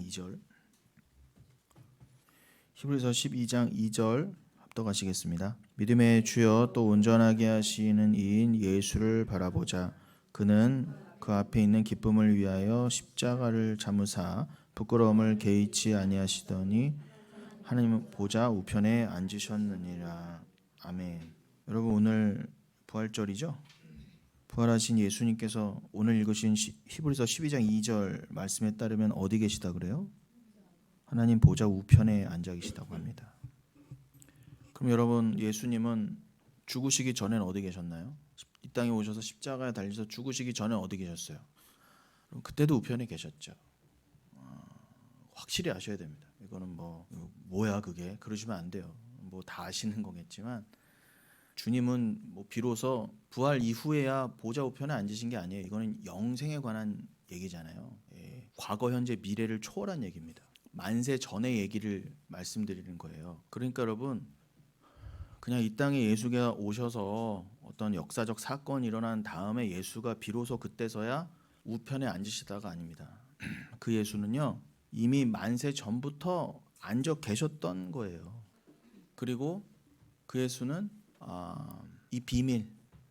2절 히브리서 12장 2절 합독하시겠습니다. 믿음의 주여 또 온전하게 하시는 이인 예수를 바라보자. 그는 그 앞에 있는 기쁨을 위하여 십자가를 참으사 부끄러움을 개의치 아니하시더니 하나님 보좌 우편에 앉으셨느니라. 아멘. 여러분, 오늘 부활절이죠? 부활하신 예수님께서 오늘 읽으신 히브리서 12장 2절 말씀에 따르면 어디 계시다 그래요? 하나님 보좌 우편에 앉아 계시다고 합니다. 그럼 여러분, 예수님은 죽으시기 전에는 어디 계셨나요? 이 땅에 오셔서 십자가에 달려서 죽으시기 전에 어디 계셨어요? 그럼 그때도 우편에 계셨죠. 확실히 아셔야 됩니다. 이거는 뭐야 그게? 그러시면 안 돼요. 다 아시는 거겠지만 주님은 비로소 부활 이후에야 보좌 우편에 앉으신 게 아니에요. 이거는 영생에 관한 얘기잖아요. 과거, 현재, 미래를 초월한 얘기입니다. 만세 전의 얘기를 말씀드리는 거예요. 그러니까 여러분, 그냥 이 땅에 예수가 오셔서 어떤 역사적 사건이 일어난 다음에 예수가 비로소 그때서야 우편에 앉으시다가 아닙니다. 그 예수는요, 이미 만세 전부터 앉아 계셨던 거예요. 그리고 그 예수는 이 비밀,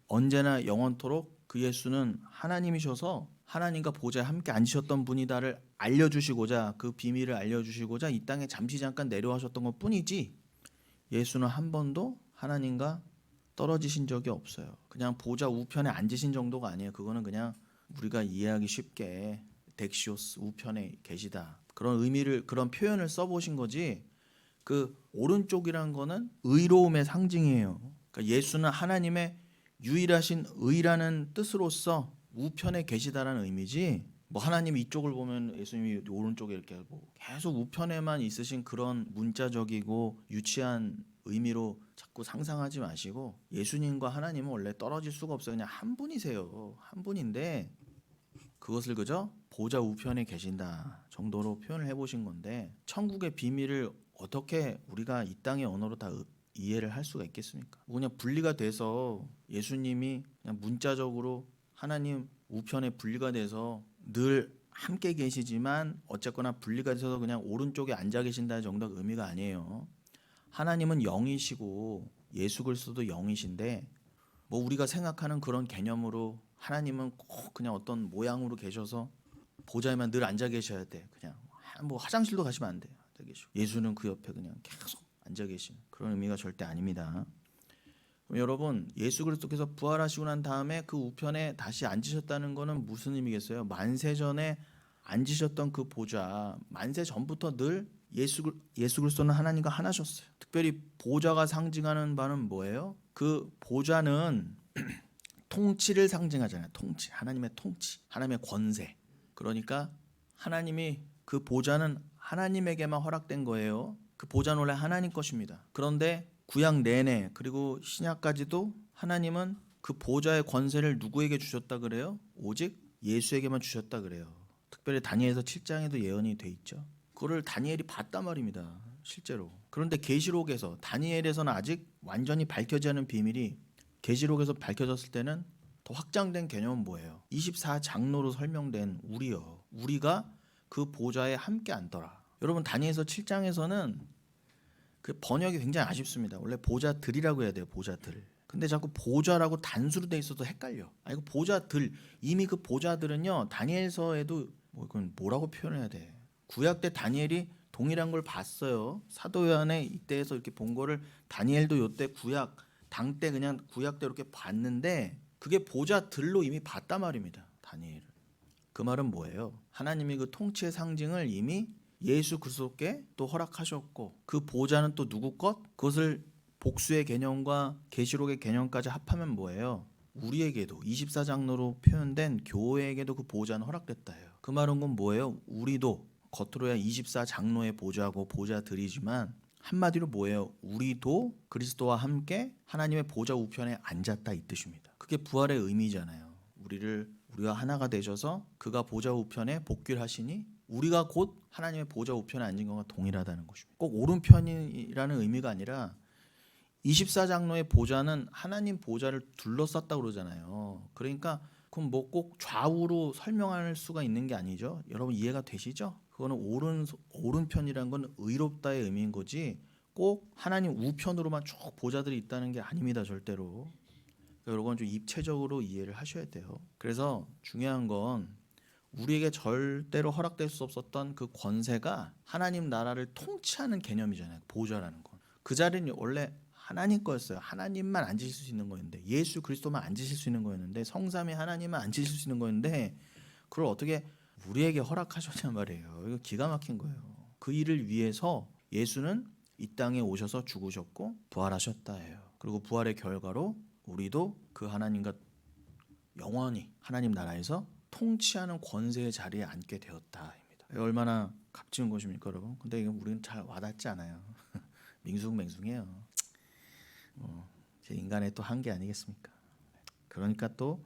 언제나 영원토록 그 예수는 하나님이셔서 하나님과 보좌에 함께 앉으셨던 분이다를 알려주시고자, 그 비밀을 알려주시고자 이 땅에 잠시 잠깐 내려와셨던 것 뿐이지, 예수는 한 번도 하나님과 떨어지신 적이 없어요. 그냥 보좌 우편에 앉으신 정도가 아니에요. 그거는 그냥 우리가 이해하기 쉽게 덱시오스 우편에 계시다, 그런 의미를, 그런 표현을 써보신 거지, 그 오른쪽이란 거는 의로움의 상징이에요. 그러니까 예수는 하나님의 유일하신 의라는 뜻으로서 우편에 계시다라는 의미지, 하나님 이쪽을 보면 예수님이 오른쪽에 이렇게 계속 우편에만 있으신 그런 문자적이고 유치한 의미로 자꾸 상상하지 마시고, 예수님과 하나님은 원래 떨어질 수가 없어요. 그냥 한 분이세요. 한 분인데 그것을 그저 보좌 우편에 계신다 정도로 표현을 해보신 건데, 천국의 비밀을 어떻게 우리가 이 땅의 언어로 다 이해를 할 수가 있겠습니까? 그냥 분리가 돼서 예수님이 그냥 문자적으로 하나님 우편에 분리가 돼서 늘 함께 계시지만 어쨌거나 분리가 돼서 그냥 오른쪽에 앉아 계신다는 정도가 의미가 아니에요. 하나님은 영이시고 예수 그리스도도 영이신데, 우리가 생각하는 그런 개념으로 하나님은 꼭 그냥 어떤 모양으로 계셔서 보좌에만 늘 앉아 계셔야 돼. 그냥 화장실도 가시면 안 돼요. 예수는 그 옆에 그냥 계속 앉아 계신 그런 의미가 절대 아닙니다. 그럼 여러분, 예수 그리스도께서 부활하시고 난 다음에 그 우편에 다시 앉으셨다는 것은 무슨 의미겠어요? 만세 전에 앉으셨던 그 보좌, 만세 전부터 늘 예수 그리스도는 하나님과 하나셨어요. 특별히 보좌가 상징하는 바는 뭐예요? 그 보좌는 통치를 상징하잖아요. 통치, 하나님의 통치, 하나님의 권세. 그러니까 하나님이, 그 보좌는 하나님에게만 허락된 거예요. 그 보좌는 원래 하나님 것입니다. 그런데 구약 내내 그리고 신약까지도 하나님은 그 보좌의 권세를 누구에게 주셨다 그래요? 오직 예수에게만 주셨다 그래요. 특별히 다니엘서 7장에도 예언이 돼 있죠. 그거를 다니엘이 봤단 말입니다, 실제로. 그런데 계시록에서, 다니엘에서는 아직 완전히 밝혀지지 않은 비밀이 계시록에서 밝혀졌을 때는 더 확장된 개념은 뭐예요? 24장로로 설명된 우리가 그 보좌에 함께 앉더라. 여러분, 다니엘서 7장에서는 그 번역이 굉장히 아쉽습니다. 원래 보좌들이라고 해야 돼요. 보좌들. 근데 자꾸 보좌라고 단수로 돼 있어도 헷갈려. 이거 보좌들, 이미 그 보좌들은요, 다니엘서에도 이건 뭐라고 표현해야 돼? 구약 때 다니엘이 동일한 걸 봤어요. 사도 요한의 이때에서 이렇게 본 거를 다니엘도 요때 구약 당 때 그냥 구약 때 이렇게 봤는데, 그게 보좌들로 이미 봤단 말입니다, 다니엘을. 그 말은 뭐예요? 하나님이 그 통치의 상징을 이미 예수 그리스도께 또 허락하셨고, 그 보좌는 또 누구 것? 그것을 복수의 개념과 계시록의 개념까지 합하면 뭐예요? 우리에게도, 24장로로 표현된 교회에게도 그 보좌는 허락됐다 해요. 그 말은 건 뭐예요? 우리도 겉으로야 24장로의 보좌고 보좌들이지만 한마디로 뭐예요? 우리도 그리스도와 함께 하나님의 보좌 우편에 앉았다, 이 뜻입니다. 그게 부활의 의미잖아요. 우리와 하나가 되셔서 그가 보좌 우편에 복귀를 하시니 우리가 곧 하나님의 보좌 우편에 앉은 것과 동일하다는 것입니다. 꼭 오른편이라는 의미가 아니라 24장로의 보좌는 하나님 보좌를 둘러쌌다고 그러잖아요. 그러니까 그럼 꼭 좌우로 설명할 수가 있는 게 아니죠. 여러분, 이해가 되시죠? 그거는 오른편이란 건 의롭다의 의미인 거지 꼭 하나님 우편으로만 쭉 보좌들이 있다는 게 아닙니다. 절대로. 여러분 좀 입체적으로 이해를 하셔야 돼요. 그래서 중요한 건 우리에게 절대로 허락될 수 없었던 그 권세가 하나님 나라를 통치하는 개념이잖아요. 보좌라는 건. 그 자리는 원래 하나님 거였어요. 하나님만 앉으실 수 있는 거였는데, 예수 그리스도만 앉으실 수 있는 거였는데, 성삼위 하나님만 앉으실 수 있는 거였는데, 그걸 어떻게 우리에게 허락하셨냔 말이에요. 이거 기가 막힌 거예요. 그 일을 위해서 예수는 이 땅에 오셔서 죽으셨고 부활하셨다예요. 그리고 부활의 결과로 우리도 그 하나님과 영원히 하나님 나라에서 통치하는 권세의 자리에 앉게 되었다입니다. 얼마나 값지은 것입니까, 여러분? 근데 이건 우리는 잘 와닿지 않아요. 맹숭맹숭해요. 제 인간의 또 한계 아니겠습니까? 그러니까 또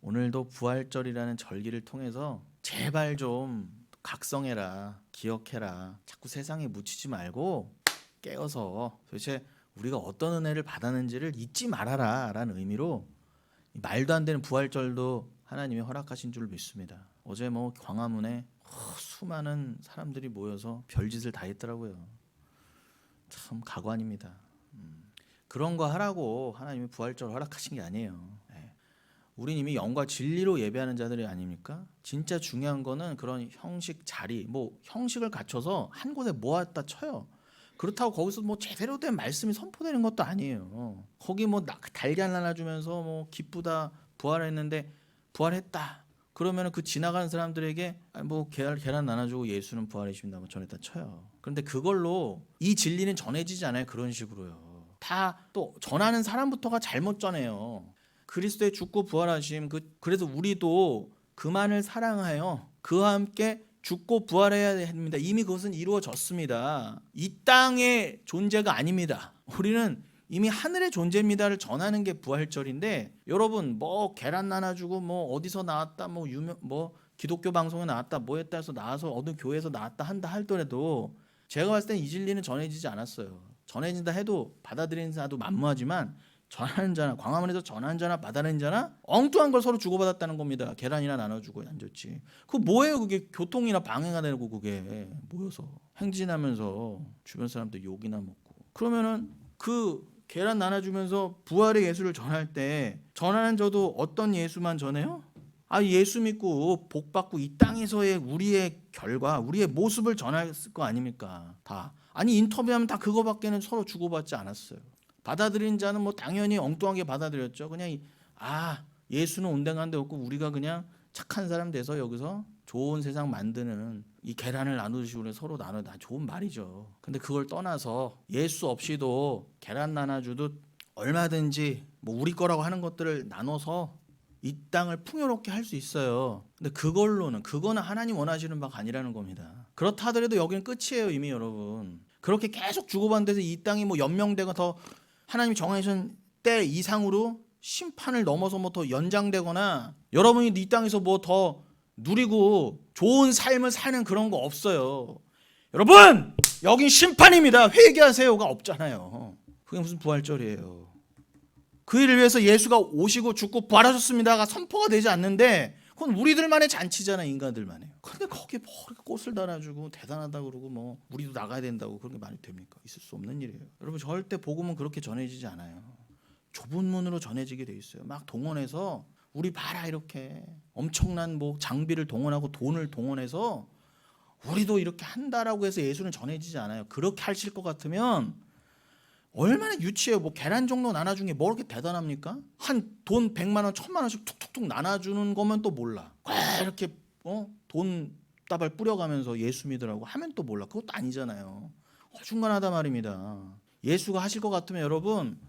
오늘도 부활절이라는 절기를 통해서 제발 좀 각성해라, 기억해라. 자꾸 세상에 묻히지 말고 깨어서 도대체 우리가 어떤 은혜를 받았는지를 잊지 말아라 라는 의미로 말도 안 되는 부활절도 하나님이 허락하신 줄 믿습니다. 어제 광화문에 수많은 사람들이 모여서 별짓을 다 했더라고요. 참 가관입니다. 그런 거 하라고 하나님이 부활절 허락하신 게 아니에요. 우린 이미 영과 진리로 예배하는 자들이 아닙니까? 진짜 중요한 거는 그런 형식 자리, 형식을 갖춰서 한 곳에 모았다 쳐요. 그렇다고 거기서 제대로 된 말씀이 선포되는 것도 아니에요. 거기 달걀 나눠주면서 기쁘다 부활했는데 부활했다. 그러면 그 지나가는 사람들에게 계란 나눠주고 예수는 부활이십니다 전했다 쳐요. 그런데 그걸로 이 진리는 전해지지 않아요. 그런 식으로요. 다 또 전하는 사람부터가 잘못 전해요. 그리스도의 죽고 부활하심, 그래서 우리도 그만을 사랑하여 그와 함께 죽고 부활해야 됩니다. 이미 그것은 이루어졌습니다. 이 땅의 존재가 아닙니다. 우리는 이미 하늘의 존재입니다를 전하는 게 부활절인데, 여러분 계란 나눠주고 어디서 나왔다 기독교 방송에 나왔다 했다 해서 나와서 어느 교회에서 나왔다 한다 하더라도 제가 봤을 땐 이 진리는 전해지지 않았어요. 전해진다 해도 받아들이는 자도 만무하지만 전하는 자나 광화문에서 전하는 자나 받아내는 자나 엉뚱한 걸 서로 주고받았다는 겁니다. 계란이나 나눠주고 앉았지. 그거 뭐예요? 그게 교통이나 방해가 되고 그게 모여서 행진하면서 주변 사람들 욕이나 먹고. 그러면은 그 계란 나눠주면서 부활의 예수를 전할 때 전하는 저도 어떤 예수만 전해요? 예수 믿고 복 받고 이 땅에서의 우리의 결과, 우리의 모습을 전할 거 아닙니까? 다. 인터뷰하면 다 그거밖에는 서로 주고받지 않았어요. 받아들인 자는 당연히 엉뚱하게 받아들였죠. 그냥 예수는 온데간데 없고 우리가 그냥 착한 사람 돼서 여기서 좋은 세상 만드는 이 계란을 나누시고 서로 나누다 좋은 말이죠. 근데 그걸 떠나서 예수 없이도 계란 나눠주듯 얼마든지 우리 거라고 하는 것들을 나눠서 이 땅을 풍요롭게 할 수 있어요. 근데 그거는 하나님 원하시는 바가 아니라는 겁니다. 그렇다 하더라도 여기는 끝이에요. 이미 여러분. 그렇게 계속 주고받는 데서 이 땅이 연명되고 더 하나님이 정하신 때 이상으로 심판을 넘어서 더 연장되거나 여러분이 이 땅에서 더 누리고 좋은 삶을 사는 그런 거 없어요. 여러분, 여긴 심판입니다. 회개하세요가 없잖아요. 그게 무슨 부활절이에요. 그 일을 위해서 예수가 오시고 죽고 부활하셨습니다가 선포가 되지 않는데 그건 우리들만의 잔치잖아요. 인간들만의. 그런데 거기에 꽃을 달아주고 대단하다고 그러고 우리도 나가야 된다고 그런 게 말이 됩니까? 있을 수 없는 일이에요. 여러분, 절대 복음은 그렇게 전해지지 않아요. 좁은 문으로 전해지게 돼 있어요. 동원해서 우리 봐라 이렇게 엄청난 장비를 동원하고 돈을 동원해서 우리도 이렇게 한다라고 해서 예수는 전해지지 않아요. 그렇게 하실 것 같으면 얼마나 유치해요. 계란 정도 나눠준 게 뭐 그렇게 대단합니까? 돈 100만 원, 1000만 원씩 툭툭툭 나눠주는 거면 또 몰라. 이렇게 돈 따발 뿌려가면서 예수 믿으라고 하면 또 몰라. 그것도 아니잖아요. 어중간하다 말입니다. 예수가 하실 것 같으면 여러분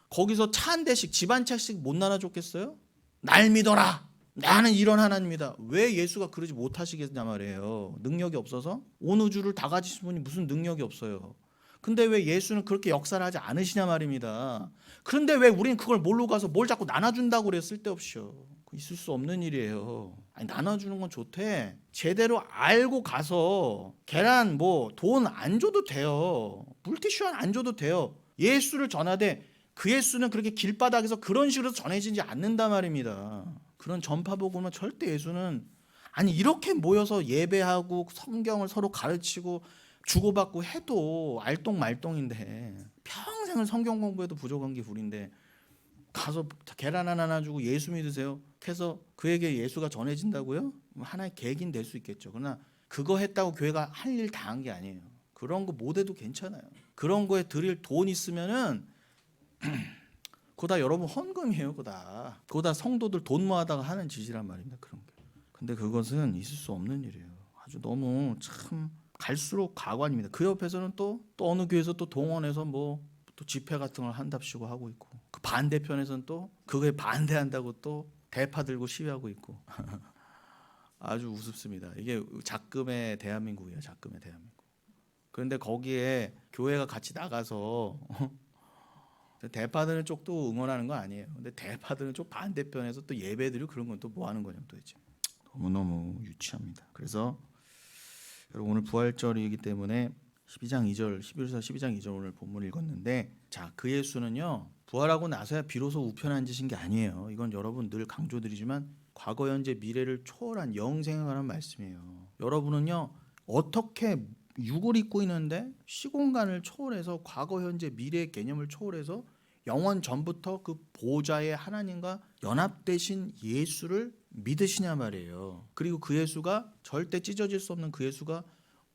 거기서 차 한 대씩 집 한 채씩 못 나눠줬겠어요? 날 믿어라. 나는 이런 하나님이다. 왜 예수가 그러지 못하시겠냐 말이에요. 능력이 없어서? 온 우주를 다 가지신 분이 무슨 능력이 없어요. 근데 왜 예수는 그렇게 역사를 하지 않으시냐 말입니다. 그런데 왜 우리는 그걸 모르고 가서 뭘 자꾸 나눠준다고 그래요? 쓸데없이요. 있을 수 없는 일이에요. 나눠주는 건 좋대. 제대로 알고 가서 계란 돈 안 줘도 돼요. 물티슈 안 줘도 돼요. 예수를 전하되 그 예수는 그렇게 길바닥에서 그런 식으로 전해지지 않는단 말입니다. 그런 전파복음은 절대 예수는 아니 이렇게 모여서 예배하고 성경을 서로 가르치고 주고받고 해도 알똥말똥인데 평생을 성경 공부해도 부족한 게 불인데 가서 계란 하나 주고 예수 믿으세요 해서 그에게 예수가 전해진다고요? 하나의 계기는 될 수 있겠죠. 그러나 그거 했다고 교회가 할 일 다 한 게 아니에요. 그런 거 못해도 괜찮아요. 그런 거에 드릴 돈 있으면은 그거 다 여러분 헌금이에요. 그거 다 성도들 돈 모아다가 하는 짓이란 말입니다. 그런 게. 근데 그것은 있을 수 없는 일이에요. 아주 너무 참 갈수록 가관입니다. 그 옆에서는 또 어느 교회에서 또 동원해서 뭐 또 집회 같은 걸 한답시고 하고 있고, 그 반대편에서는 또 그거에 반대한다고 또 대파 들고 시위하고 있고 아주 우습습니다. 이게 작금의 대한민국이에요. 작금의 대한민국. 그런데 거기에 교회가 같이 나가서 대파드는 쪽도 응원하는 거 아니에요. 근데 대파드는 쪽 반대편에서 또 예배드리고 그런 건 또 뭐 하는 거냐면 도대체. 너무너무 유치합니다. 그래서 여러분 오늘 부활절이기 때문에 12장 2절, 11서 12장 2절 오늘 본문을 읽었는데, 자, 그 예수는요 부활하고 나서야 비로소 우편에 앉으신 게 아니에요. 이건 여러분 늘 강조드리지만 과거, 현재, 미래를 초월한 영생에 관한 말씀이에요. 여러분은요 어떻게 육을 입고 있는데 시공간을 초월해서 과거, 현재, 미래의 개념을 초월해서 영원 전부터 그 보좌의 하나님과 연합되신 예수를 믿으시냐 말이에요. 그리고 그 예수가 절대 찢어질 수 없는 그 예수가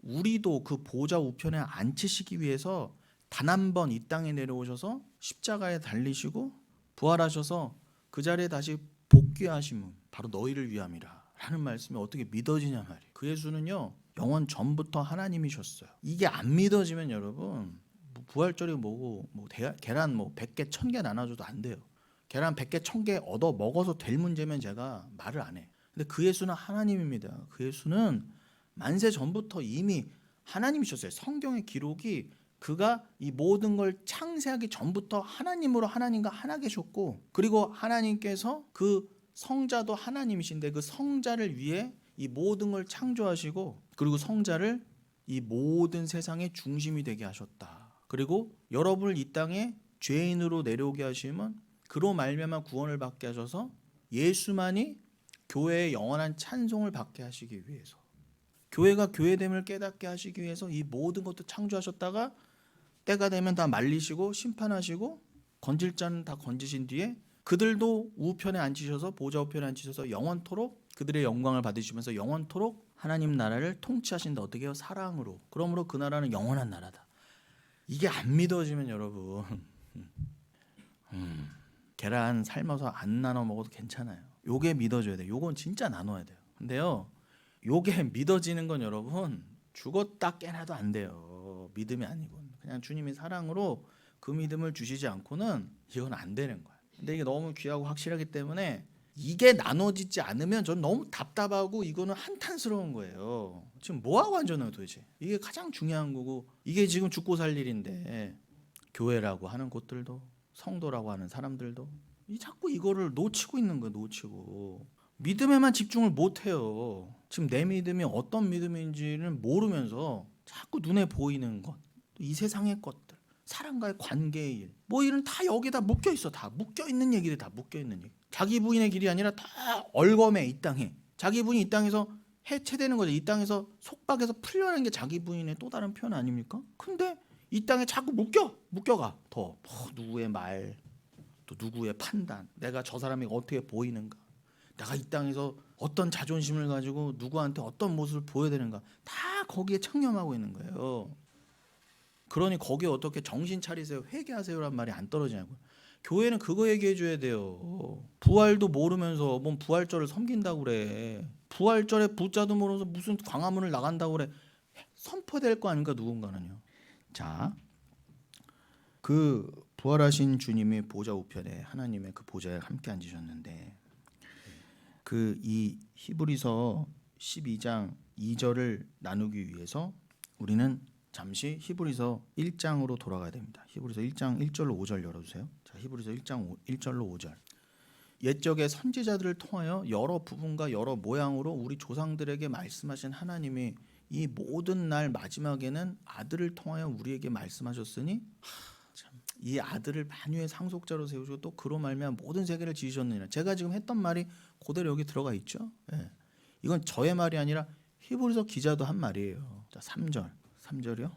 우리도 그 보좌 우편에 앉히시기 위해서 단 한 번 이 땅에 내려오셔서 십자가에 달리시고 부활하셔서 그 자리에 다시 복귀하심은 바로 너희를 위함이라 라는 말씀이 어떻게 믿어지냐 말이에요. 그 예수는요 영원 전부터 하나님이셨어요. 이게 안 믿어지면 여러분 부활절이 뭐고 계란 100개 1000개 나눠줘도 안 돼요. 계란 100개 1000개 얻어 먹어서 될 문제면 제가 말을 안 해. 근데 그 예수는 하나님입니다. 그 예수는 만세 전부터 이미 하나님이셨어요. 성경의 기록이 그가 이 모든 걸 창세하기 전부터 하나님으로 하나님과 하나 계셨고, 그리고 하나님께서 그 성자도 하나님이신데 그 성자를 위해 이 모든 걸 창조하시고, 그리고 성자를 이 모든 세상의 중심이 되게 하셨다. 그리고 여러분을 이 땅에 죄인으로 내려오게 하시면 그로 말미암아 구원을 받게 하셔서 예수만이 교회의 영원한 찬송을 받게 하시기 위해서, 교회가 교회됨을 깨닫게 하시기 위해서 이 모든 것도 창조하셨다가 때가 되면 다 말리시고 심판하시고 건질 자는 다 건지신 뒤에 그들도 우편에 앉히셔서 보좌 우편에 앉히셔서 영원토록 그들의 영광을 받으시면서 영원토록 하나님 나라를 통치하신다. 어떻게 해요? 사랑으로. 그러므로 그 나라는 영원한 나라다. 이게 안 믿어지면 여러분 계란 삶아서 안 나눠 먹어도 괜찮아요. 요게 믿어져야 돼요. 요건 진짜 나눠야 돼요. 근데요 요게 믿어지는 건 여러분 죽었다 깨나도 안 돼요. 믿음이 아니고 그냥 주님이 사랑으로 그 믿음을 주시지 않고는 이건 안 되는 거야. 근데 이게 너무 귀하고 확실하기 때문에 이게 나눠지지 않으면 전 너무 답답하고 이거는 한탄스러운 거예요. 지금 뭐하고 앉았나요 도대체. 이게 가장 중요한 거고, 이게 지금 죽고 살 일인데 교회라고 하는 곳들도 성도라고 하는 사람들도 자꾸 이거를 놓치고 있는 거예요. 놓치고 믿음에만 집중을 못해요. 지금 내 믿음이 어떤 믿음인지를 모르면서 자꾸 눈에 보이는 것, 이 세상의 것들, 사람과의 관계의 일, 뭐 이런 다 여기다 묶여 있어. 다 묶여 있는 얘기들, 다 묶여 있는 얘기. 자기 부인의 길이 아니라 다 얼검에 이 땅에 자기 부인이 이 땅에서 해체되는 거죠. 이 땅에서 속박에서 풀려나는 게 자기 부인의 또 다른 표현 아닙니까? 근데 이 땅에 자꾸 묶여가 더 누구의 말, 또 누구의 판단, 내가 저 사람이 어떻게 보이는가, 내가 이 땅에서 어떤 자존심을 가지고 누구한테 어떤 모습을 보여야 되는가, 다 거기에 청렴하고 있는 거예요. 그러니 거기에 어떻게 정신 차리세요, 회개하세요란 말이 안 떨어지냐고요. 교회는 그거 얘기해 줘야 돼요. 부활도 모르면서 뭔 부활절을 섬긴다고 그래. 부활절에 부자도 모르면서 무슨 광화문을 나간다고 그래. 선포될 거 아닌가 누군가는요. 자, 그 부활하신 주님이 보좌 우편에 하나님의 그 보좌에 함께 앉으셨는데, 그 이 히브리서 12장 2절을 나누기 위해서 우리는 잠시 히브리서 1장으로 돌아가야 됩니다. 히브리서 1장 1절로 5절 열어주세요. 자, 히브리서 1장 1절로 5절. 옛적의 선지자들을 통하여 여러 부분과 여러 모양으로 우리 조상들에게 말씀하신 하나님이 이 모든 날 마지막에는 아들을 통하여 우리에게 말씀하셨으니, 이 아들을 만유의 상속자로 세우시고 또 그로 말미암아 모든 세계를 지으셨느니라. 제가 지금 했던 말이 그대로 여기 들어가 있죠. 예. 이건 저의 말이 아니라 히브리서 기자도 한 말이에요. 자, 3절이요.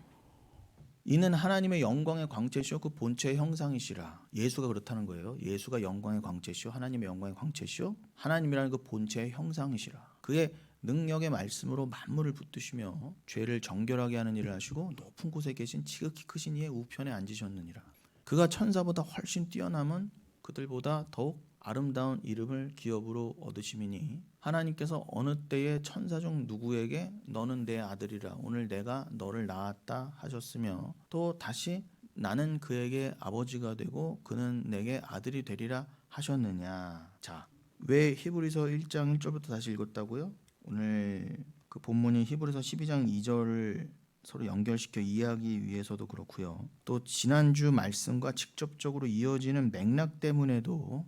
이는 하나님의 영광의 광채시요 그 본체의 형상이시라. 예수가 그렇다는 거예요. 예수가 영광의 광채시요 하나님의 영광의 광채시요 하나님이라는 그 본체의 형상이시라. 그의 능력의 말씀으로 만물을 붙드시며 죄를 정결하게 하는 일을 하시고 높은 곳에 계신 지극히 크신 이의 우편에 앉으셨느니라. 그가 천사보다 훨씬 뛰어남은 그들보다 더욱 아름다운 이름을 기업으로 얻으심이니 하나님께서 어느 때에 천사 중 누구에게 너는 내 아들이라 오늘 내가 너를 낳았다 하셨으며 또 다시 나는 그에게 아버지가 되고 그는 내게 아들이 되리라 하셨느냐. 자, 왜 히브리서 1장 1절부터 다시 읽었다고요? 오늘 그 본문이 히브리서 12장 2절을 서로 연결시켜 이해하기 위해서도 그렇고요. 또 지난주 말씀과 직접적으로 이어지는 맥락 때문에도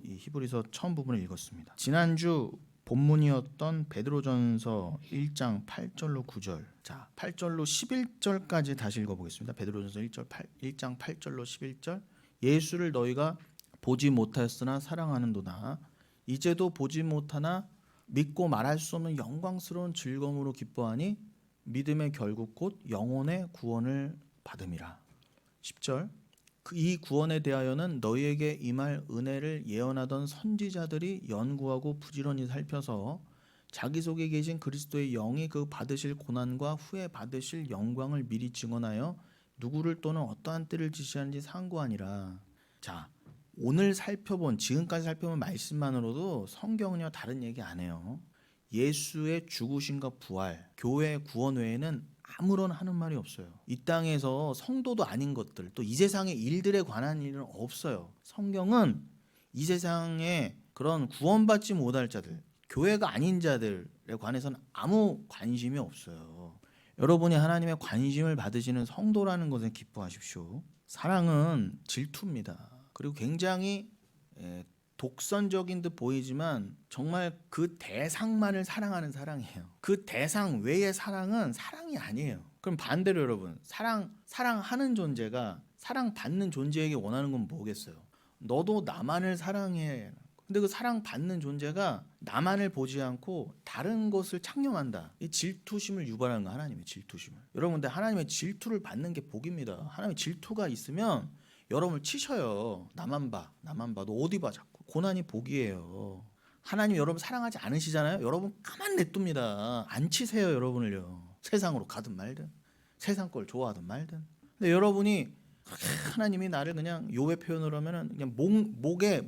이 히브리서 처음 부분을 읽었습니다. 지난주 본문이었던 베드로전서 1장 8절로 9절. 자, 8절로 11절까지 다시 읽어보겠습니다. 베드로전서 1장 8절로 11절. 예수를 너희가 보지 못하였으나 사랑하는도다. 이제도 보지 못하나 믿고 말할 수 없는 영광스러운 즐거움으로 기뻐하니 믿음의 결국 곧 영혼의 구원을 받음이라. 10절. 이 구원에 대하여는 너희에게 임할 은혜를 예언하던 선지자들이 연구하고 부지런히 살펴서 자기 속에 계신 그리스도의 영이 그 받으실 고난과 후에 받으실 영광을 미리 증언하여 누구를 또는 어떠한 때를 지시하는지 상고하니라. 자, 오늘 지금까지 살펴본 말씀만으로도 성경은요 다른 얘기 안 해요. 예수의 죽으심과 부활, 교회의 구원 외에는 아무런 하는 말이 없어요. 이 땅에서 성도도 아닌 것들, 또 이 세상의 일들에 관한 일은 없어요. 성경은 이 세상에 그런 구원받지 못할 자들, 교회가 아닌 자들에 관해서는 아무 관심이 없어요. 여러분이 하나님의 관심을 받으시는 성도라는 것에 기뻐하십시오. 사랑은 질투입니다. 그리고 굉장히 독선적인 듯 보이지만 정말 그 대상만을 사랑하는 사랑이에요. 그 대상 외의 사랑은 사랑이 아니에요. 그럼 반대로 여러분, 사랑하는 존재가 사랑받는 존재에게 원하는 건 뭐겠어요? 너도 나만을 사랑해. 근데 그 사랑받는 존재가 나만을 보지 않고 다른 것을 창념한다. 이 질투심을 유발하는 거, 하나님의 질투심을. 여러분, 근데 하나님의 질투를 받는 게 복입니다. 하나님의 질투가 있으면 여러분을 치셔요. 나만 봐. 너 어디 봐 자꾸. 고난이 복이에요. 하나님 여러분 사랑하지 않으시잖아요. 여러분 가만 냅둡니다. 안 치세요 여러분을요. 세상으로 가든 말든 세상 걸 좋아하든 말든. 근데 여러분이 하나님이 나를 그냥 요의 표현으로 하면은 그냥 목에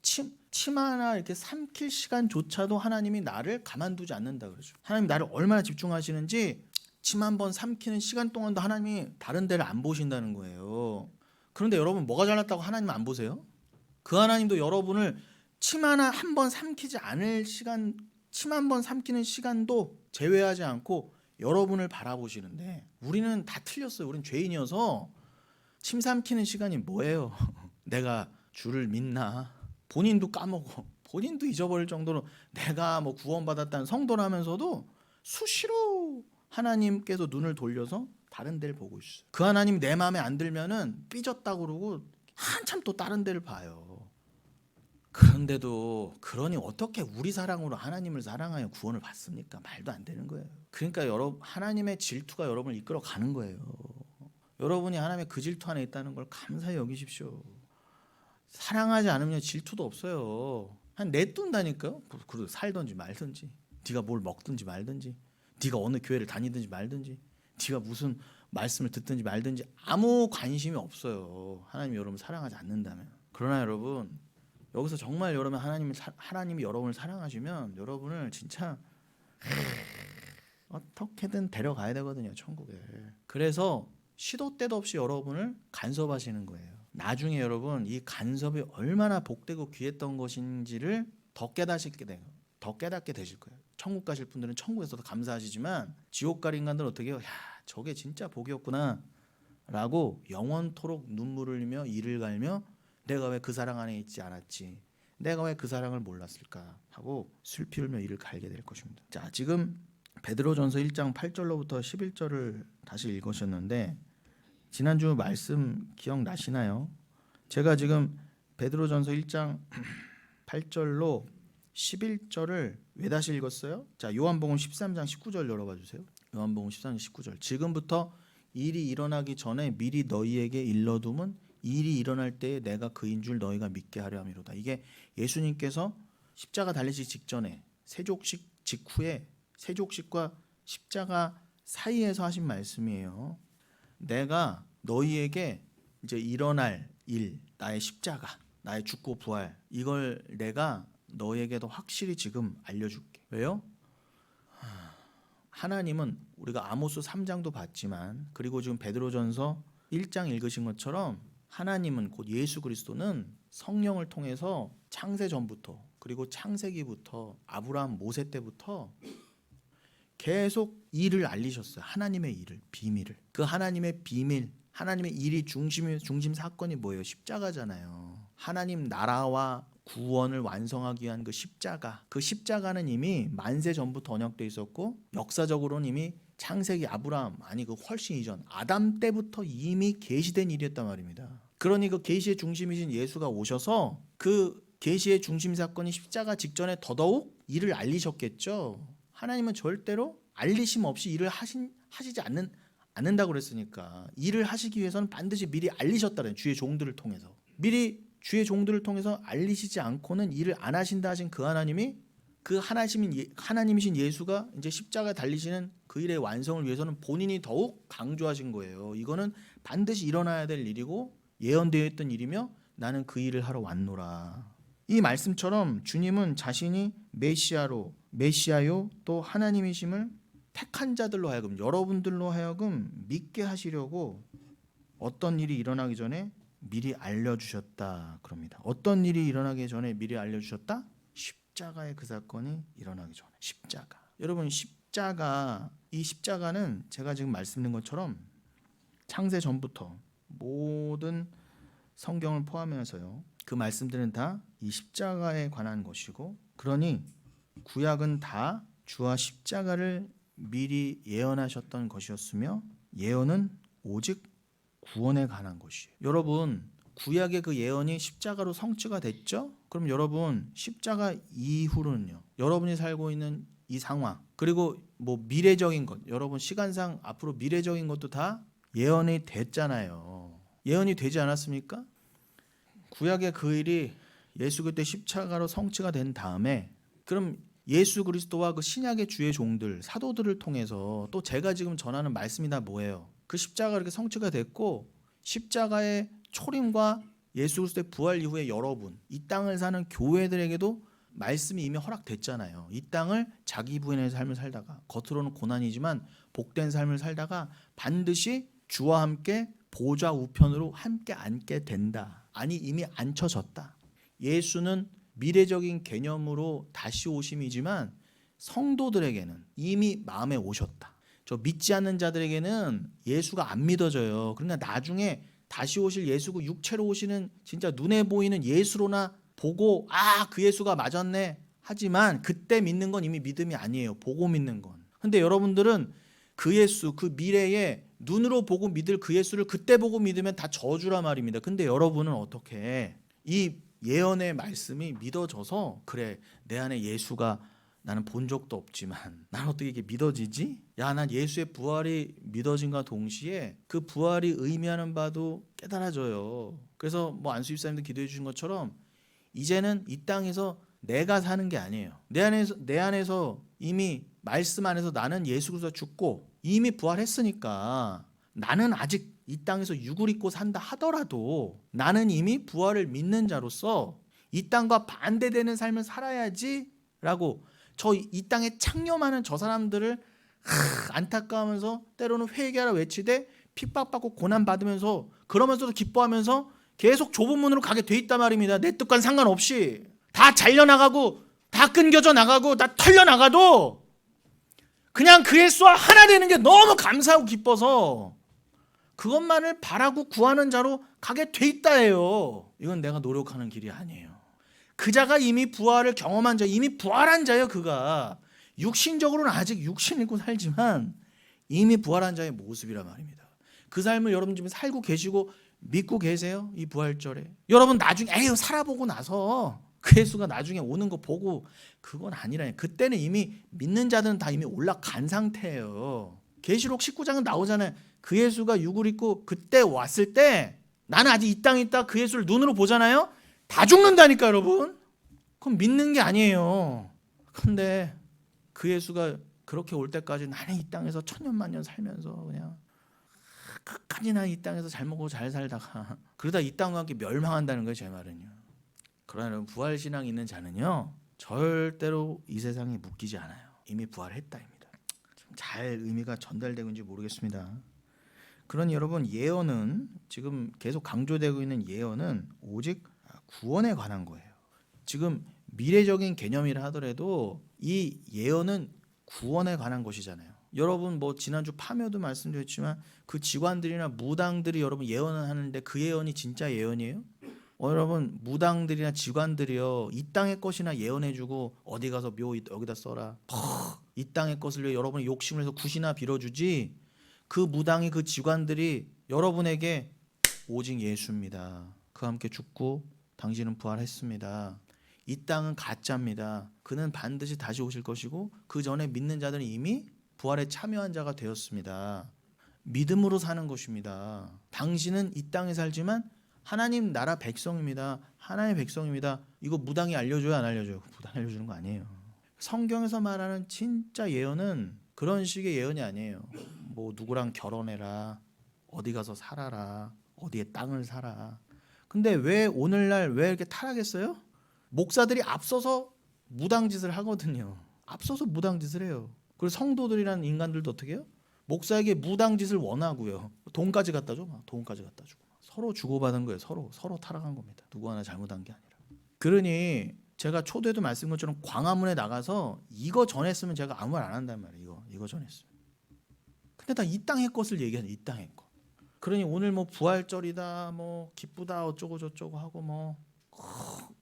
침 하나 이렇게 삼킬 시간조차도 하나님이 나를 가만두지 않는다 그러죠. 하나님 나를 얼마나 집중하시는지 침 한 번 삼키는 시간 동안도 하나님이 다른 데를 안 보신다는 거예요. 그런데 여러분 뭐가 잘났다고 하나님 안 보세요? 그 하나님도 여러분을 침 하나 한 번 삼키지 않을 시간, 침 한 번 삼키는 시간도 제외하지 않고 여러분을 바라보시는데 우리는 다 틀렸어요. 우리는 죄인이어서 침 삼키는 시간이 뭐예요? 내가 주를 믿나? 본인도 까먹어. 본인도 잊어버릴 정도로 내가 뭐 구원받았다는 성도라면서도 수시로 하나님께서 눈을 돌려서 다른 데를 보고 있어요. 그 하나님이 내 마음에 안 들면은 삐졌다고 그러고 한참 또 다른 데를 봐요. 그런데도 그러니 어떻게 우리 사랑으로 하나님을 사랑하여 구원을 받습니까? 말도 안 되는 거예요. 그러니까 여러분 하나님의 질투가 여러분을 이끌어 가는 거예요. 여러분이 하나님의 그 질투 안에 있다는 걸 감사히 여기십시오. 사랑하지 않으면 질투도 없어요. 그냥 내둔다니까요. 그래도 살든지 말든지, 네가 뭘 먹든지 말든지, 네가 어느 교회를 다니든지 말든지, 네가 무슨 말씀을 듣든지 말든지 아무 관심이 없어요. 하나님이 여러분을 사랑하지 않는다면. 그러나 여러분 여기서 정말 하나님이 여러분을 사랑하시면 여러분을 진짜 어떻게든 데려가야 되거든요, 천국에. 그래서 시도 때도 없이 여러분을 간섭하시는 거예요. 나중에 여러분 이 간섭이 얼마나 복되고 귀했던 것인지를 더 깨닫게 되실 거예요. 천국 가실 분들은 천국에서도 감사하시지만 지옥 갈 인간들은 어떻게 해요? 야, 저게 진짜 복이었구나 라고 영원토록 눈물을 흘리며 이를 갈며 내가 왜 그 사랑 안에 있지 않았지, 내가 왜 그 사랑을 몰랐을까 하고 슬피 울며 이를 갈게 될 것입니다. 자, 지금 베드로전서 1장 8절로부터 11절을 다시 읽으셨는데 지난주 말씀 기억나시나요? 제가 지금 베드로전서 1장 8절로 11절을 왜 다시 읽었어요? 자, 요한복음 13장 19절 열어봐 주세요. 요한복음 13장 19절. 지금부터 일이 일어나기 전에 미리 너희에게 일러둠은 일이 일어날 때에 내가 그인 줄 너희가 믿게 하려 함이로다. 이게 예수님께서 십자가 달리시기 직전에 세족식 직후에 세족식과 십자가 사이에서 하신 말씀이에요. 내가 너희에게 이제 일어날 일, 나의 십자가, 나의 죽고 부활, 이걸 내가 너희에게도 확실히 지금 알려줄게. 왜요? 하나님은 우리가 아모스 3장도 봤지만, 그리고 지금 베드로전서 1장 읽으신 것처럼 하나님은 곧 예수 그리스도는 성령을 통해서 창세 전부터, 그리고 창세기부터 아브라함 모세 때부터 계속 일을 알리셨어요. 하나님의 일을, 비밀을. 그 하나님의 비밀, 하나님의 일이 중심 사건이 뭐예요? 십자가잖아요. 하나님 나라와 구원을 완성하기 위한 그 십자가. 그 십자가는 이미 만세 전부터 언약돼 있었고, 역사적으로는 이미 창세기 아브라함, 아니 그 훨씬 이전 아담 때부터 이미 계시된 일이었단 말입니다. 그러니 그 계시의 중심이신 예수가 오셔서 그 계시의 중심 사건이 십자가 직전에 더더욱 일을 알리셨겠죠. 하나님은 절대로 알리심 없이 일을 하시지 않는다고 그랬으니까, 일을 하시기 위해서는 반드시 미리 알리셨다는, 주의 종들을 통해서. 미리 주의 종들을 통해서 알리시지 않고는 일을 안 하신다 하신 그 하나님이, 그 하나님이신 예수가 이제 십자가에 달리시는 그 일의 완성을 위해서는 본인이 더욱 강조하신 거예요. 이거는 반드시 일어나야 될 일이고 예언되어 있던 일이며 나는 그 일을 하러 왔노라. 이 말씀처럼 주님은 자신이 메시아요 또 하나님이심을 택한 자들로 하여금, 여러분들로 하여금 믿게 하시려고 어떤 일이 일어나기 전에 미리 알려주셨다 그럽니다. 어떤 일이 일어나기 전에 미리 알려주셨다? 십자가의 그 사건이 일어나기 전에. 십자가. 여러분, 십자가, 이 십자가는 제가 지금 말씀드린 것처럼 창세 전부터 모든 성경을 포함해서요, 그 말씀들은 다 이 십자가에 관한 것이고, 그러니 구약은 다 주와 십자가를 미리 예언하셨던 것이었으며, 예언은 오직 구원에 관한 것이에요. 여러분, 구약의 그 예언이 십자가로 성취가 됐죠? 그럼 여러분, 십자가 이후로는요, 여러분이 살고 있는 이 상황, 그리고 뭐 미래적인 것, 여러분 시간상 앞으로 미래적인 것도 다 예언이 됐잖아요. 예언이 되지 않았습니까? 구약의 그 일이 예수 그리스도의 십자가로 성취가 된 다음에, 그럼 예수 그리스도와 그 신약의 주의 종들, 사도들을 통해서 또 제가 지금 전하는 말씀이 다 뭐예요? 그 십자가가 이렇게 성취가 됐고, 십자가의 초림과 예수 그리스도의 부활 이후에 여러분, 이 땅을 사는 교회들에게도 말씀이 이미 허락됐잖아요. 이 땅을 자기 부인의 삶을 살다가, 겉으로는 고난이지만 복된 삶을 살다가 반드시 주와 함께 보좌 우편으로 함께 앉게 된다. 아니, 이미 앉혀졌다. 예수는 미래적인 개념으로 다시 오심이지만 성도들에게는 이미 마음에 오셨다. 저 믿지 않는 자들에게는 예수가 안 믿어져요. 그러나 나중에 다시 오실 예수고 육체로 오시는 진짜 눈에 보이는 예수로나 보고, 아, 그 예수가 맞았네 하지만 그때 믿는 건 이미 믿음이 아니에요. 보고 믿는 건. 근데 여러분들은 그 예수, 그 미래에 눈으로 보고 믿을 그 예수를 그때 보고 믿으면 다 저주라 말입니다. 근데 여러분은 어떻게 해? 이 예언의 말씀이 믿어져서, 그래, 내 안에 예수가 나는 본 적도 없지만 난 어떻게 이게 믿어지지? 야, 난 예수의 부활이 믿어진과 동시에 그 부활이 의미하는 바도 깨달아져요. 그래서 뭐 안수 집사님도 기도해 주신 것처럼 이제는 이 땅에서 내가 사는 게 아니에요. 내 안에서 이미 말씀 안에서 나는 예수 그리스도가 죽고 이미 부활했으니까, 나는 아직 이 땅에서 육을 입고 산다 하더라도 나는 이미 부활을 믿는 자로서 이 땅과 반대되는 삶을 살아야지라고, 저 이 땅에 창념하는 저 사람들을 안타까워하면서 때로는 회개하라 외치되 핍박받고 고난받으면서, 그러면서도 기뻐하면서 계속 좁은 문으로 가게 돼 있단 말입니다. 내 뜻과는 상관없이 다 잘려나가고 다 끊겨져 나가고 다 털려나가도 그냥 그 예수와 하나 되는 게 너무 감사하고 기뻐서 그것만을 바라고 구하는 자로 가게 돼 있다예요. 이건 내가 노력하는 길이 아니에요. 그 자가 이미 부활을 경험한 자, 이미 부활한 자예요. 그가 육신적으로는 아직 육신 입고 살지만 이미 부활한 자의 모습이란 말입니다. 그 삶을 여러분 지금 살고 계시고 믿고 계세요? 이 부활절에 여러분 나중에 에휴 살아보고 나서 그 예수가 나중에 오는 거 보고 그건 아니라니. 그때는 이미 믿는 자들은 다 이미 올라간 상태예요. 계시록 19장은 나오잖아요. 그 예수가 육을 입고 그때 왔을 때 나는 아직 이 땅에 있다 그 예수를 눈으로 보잖아요. 다 죽는다니까 여러분. 그럼 믿는 게 아니에요. 근데 그 예수가 그렇게 올 때까지 나는 이 땅에서 천년만년 살면서 그냥 끝까지 난 이 땅에서 잘 먹고 잘 살다가 그러다 이 땅과 함께 멸망한다는 거예요. 제 말은요. 그러나 부활신앙 있는 자는요 절대로 이 세상에 묶이지 않아요. 이미 부활했다입니다. 잘 의미가 전달되고 있는지 모르겠습니다. 그러니 여러분, 예언은 지금 계속 강조되고 있는 예언은 오직 구원에 관한 거예요. 지금 미래적인 개념이라 하더라도 이 예언은 구원에 관한 것이잖아요. 여러분 뭐 지난주 파묘도 말씀드렸지만 그 직관들이나 무당들이 여러분 예언을 하는데 그 예언이 진짜 예언이에요? 여러분 무당들이나 직관들이요 이 땅의 것이나 예언해주고 어디 가서 묘 여기다 써라 이 땅의 것을 여러분이 욕심을 해서 굿이나 빌어주지, 그 무당이 그 직관들이 여러분에게 오직 예수입니다. 그와 함께 죽고 당신은 부활했습니다. 이 땅은 가짜입니다. 그는 반드시 다시 오실 것이고 그 전에 믿는 자들은 이미 부활에 참여한 자가 되었습니다. 믿음으로 사는 것입니다. 당신은 이 땅에 살지만 하나님 나라 백성입니다. 하나님의 백성입니다. 이거 무당이 알려줘요, 안 알려줘요? 무당이 알려주는 거 아니에요. 성경에서 말하는 진짜 예언은 그런 식의 예언이 아니에요. 뭐 누구랑 결혼해라, 어디 가서 살아라, 어디에 땅을 사라. 근데 왜 오늘날 왜 이렇게 타락했어요? 목사들이 앞서서 무당짓을 하거든요. 앞서서 무당짓을 해요. 그리고 성도들이라는 인간들도 어떻게 해요? 목사에게 무당짓을 원하고요. 돈까지 갖다 줘. 돈까지 갖다 주고. 서로 주고받은 거예요. 서로 타락한 겁니다. 누구 하나 잘못한 게 아니라. 그러니 제가 초대도 말씀드린 것처럼 광화문에 나가서 이거 전했으면 제가 아무 말 안 한단 말이에요. 이거 전했으면. 근데 다 이 땅의 것을 얘기하는, 이 땅의 것. 그러니 오늘 뭐 부활절이다, 뭐 기쁘다 어쩌고 저쩌고 하고 뭐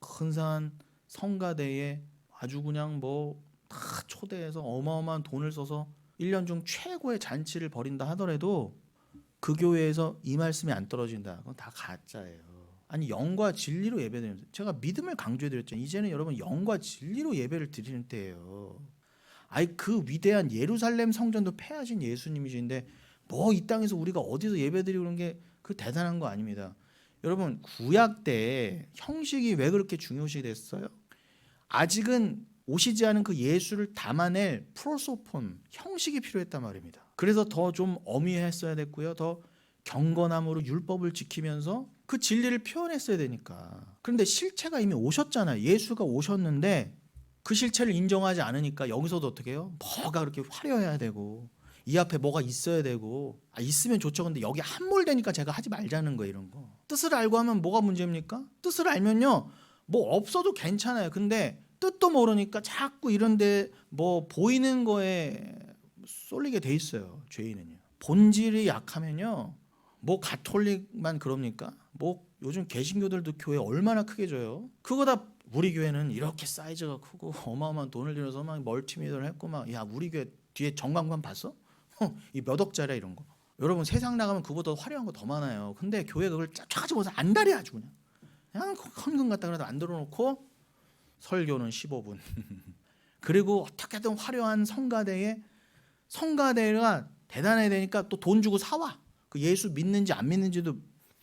근사한 성가대에 아주 그냥 뭐 다 초대해서 어마어마한 돈을 써서 1년 중 최고의 잔치를 벌인다 하더라도 그 교회에서 이 말씀이 안 떨어진다. 그건 다 가짜예요. 아니 영과 진리로 예배드리면서 제가 믿음을 강조해드렸잖아요. 이제는 여러분 영과 진리로 예배를 드리는 때예요. 아니 그 위대한 예루살렘 성전도 폐하신 예수님이신데 뭐 이 땅에서 우리가 어디서 예배드리고 그런 게 그 대단한 거 아닙니다. 여러분 구약 때 형식이 왜 그렇게 중요시 됐어요? 아직은 오시지 않은 그 예수를 담아낼 프로소폰 형식이 필요했단 말입니다. 그래서 더 좀 엄위했어야 됐고요. 더 경건함으로 율법을 지키면서 그 진리를 표현했어야 되니까. 그런데 실체가 이미 오셨잖아요. 예수가 오셨는데 그 실체를 인정하지 않으니까 여기서도 어떻게 해요? 뭐가 그렇게 화려해야 되고 이 앞에 뭐가 있어야 되고 있으면 좋죠. 근데 여기 함몰되니까 제가 하지 말자는 거예요. 이런 거. 뜻을 알고 하면 뭐가 문제입니까? 뜻을 알면요. 뭐 없어도 괜찮아요. 근데 뜻도 모르니까 자꾸 이런데 뭐 보이는 거에 쏠리게 돼 있어요. 죄인은요. 본질이 약하면요. 뭐 가톨릭만 그럽니까? 뭐 요즘 개신교들도 교회 얼마나 크게 줘요. 그거다 우리 교회는 이렇게 사이즈가 크고 어마어마한 돈을 들여서 막 멀티미디어를 했고 막 야 우리 교회 뒤에 전광판 봤어? 이 몇 억짜리야 이런 거. 여러분 세상 나가면 그보다 화려한 거 더 많아요. 근데 교회 그걸 쫙쫙 집어서 안달이 아주 그냥 헌금 갖다 그래도 안 들어놓고 설교는 15분. 그리고 어떻게든 화려한 성가대가 대단해야 되니까 또 돈 주고 사와. 그 예수 믿는지 안 믿는지도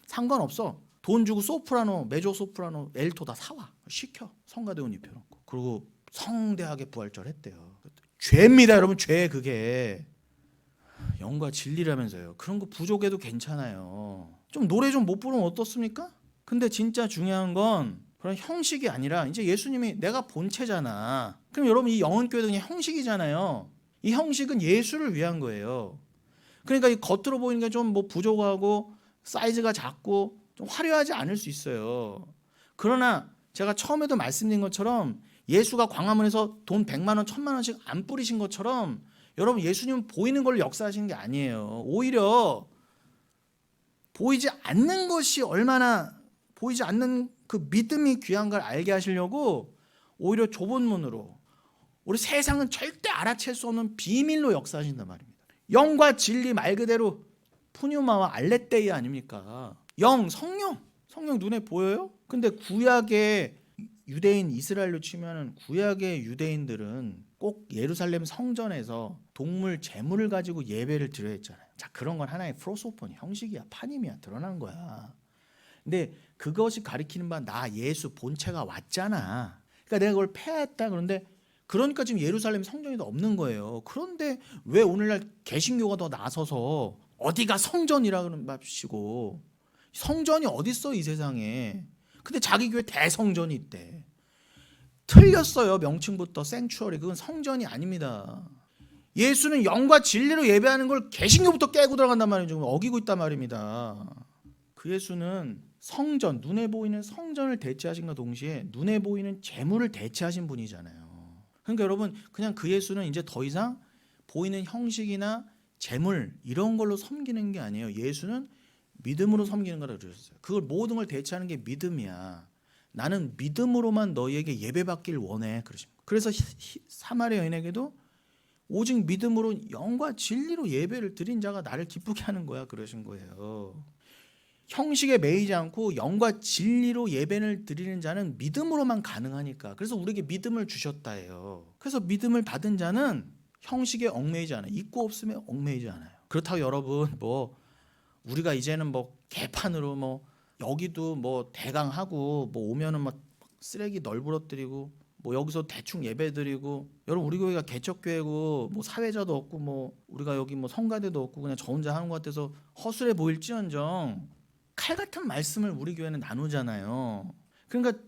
상관없어. 돈 주고 소프라노, 메조 소프라노, 엘토 다 사와. 시켜. 성가대 옷 입혀놓고. 그리고 성대하게 부활절 했대요. 죄입니다 여러분. 죄 그게. 영과 진리라면서요. 그런 거 부족해도 괜찮아요. 좀 노래 좀 못 부르면 어떻습니까? 근데 진짜 중요한 건 그런 형식이 아니라 이제 예수님이 내가 본체잖아. 그럼 여러분 이 영혼교회도 그냥 형식이잖아요. 이 형식은 예수를 위한 거예요. 그러니까 이 겉으로 보이는 게 좀 뭐 부족하고 사이즈가 작고 좀 화려하지 않을 수 있어요. 그러나 제가 처음에도 말씀드린 것처럼 예수가 광화문에서 돈 100만 원, 1000만 원씩 안 뿌리신 것처럼 여러분 예수님은 보이는 걸로 역사하시는 게 아니에요. 오히려 보이지 않는 것이 얼마나 보이지 않는 그 믿음이 귀한 걸 알게 하시려고 오히려 좁은 문으로 우리 세상은 절대 알아챌 수 없는 비밀로 역사하신단 말입니다. 영과 진리 말 그대로 푸뉴마와 알레테이아 아닙니까? 성령 눈에 보여요? 근데 구약의 유대인 이스라엘로 치면은 구약의 유대인들은 꼭 예루살렘 성전에서 동물 제물을 가지고 예배를 드려야 했잖아요. 자, 그런 건 하나의 프로소폰 형식이야, 파님이야, 드러난 거야. 근데 그것이 가리키는 바 나 예수 본체가 왔잖아. 그러니까 내가 그걸 폐했다. 그런데 그러니까 지금 예루살렘 성전에도 없는 거예요. 그런데 왜 오늘날 개신교가 더 나서서 어디가 성전이라는 맙시고, 성전이 어딨어 이 세상에. 근데 자기 교회 대성전이 있대. 틀렸어요. 명칭부터 생추어리. 그건 성전이 아닙니다. 예수는 영과 진리로 예배하는 걸 개신교부터 깨고 들어간단 말이죠. 어기고 있단 말입니다. 그 예수는 성전, 눈에 보이는 성전을 대체하신과 동시에 눈에 보이는 재물을 대체하신 분이잖아요. 그러니까 여러분, 그냥 그 예수는 이제 더 이상 보이는 형식이나 재물 이런 걸로 섬기는 게 아니에요. 예수는 믿음으로 섬기는 거라 그러셨어요. 그걸 모든 걸 대체하는 게 믿음이야. 나는 믿음으로만 너희에게 예배받길 원해. 그러십니다. 그래서 사마리아 여인에게도 오직 믿음으로 영과 진리로 예배를 드린 자가 나를 기쁘게 하는 거야. 그러신 거예요. 형식에 매이지 않고 영과 진리로 예배를 드리는 자는 믿음으로만 가능하니까. 그래서 우리에게 믿음을 주셨다예요. 그래서 믿음을 받은 자는 형식에 얽매이지 않아요. 있고 없으면 얽매이지 않아요. 그렇다고 여러분 뭐 우리가 이제는 뭐 개판으로 뭐 여기도 뭐 대강 하고 뭐 오면은 막 쓰레기 널브러뜨리고 뭐 여기서 대충 예배드리고, 여러분 우리 교회가 개척교회고 뭐 사회자도 없고 뭐 우리가 여기 뭐 성가대도 없고 그냥 저 혼자 하는 것 같아서 허술해 보일지언정 칼 같은 말씀을 우리 교회는 나누잖아요. 그러니까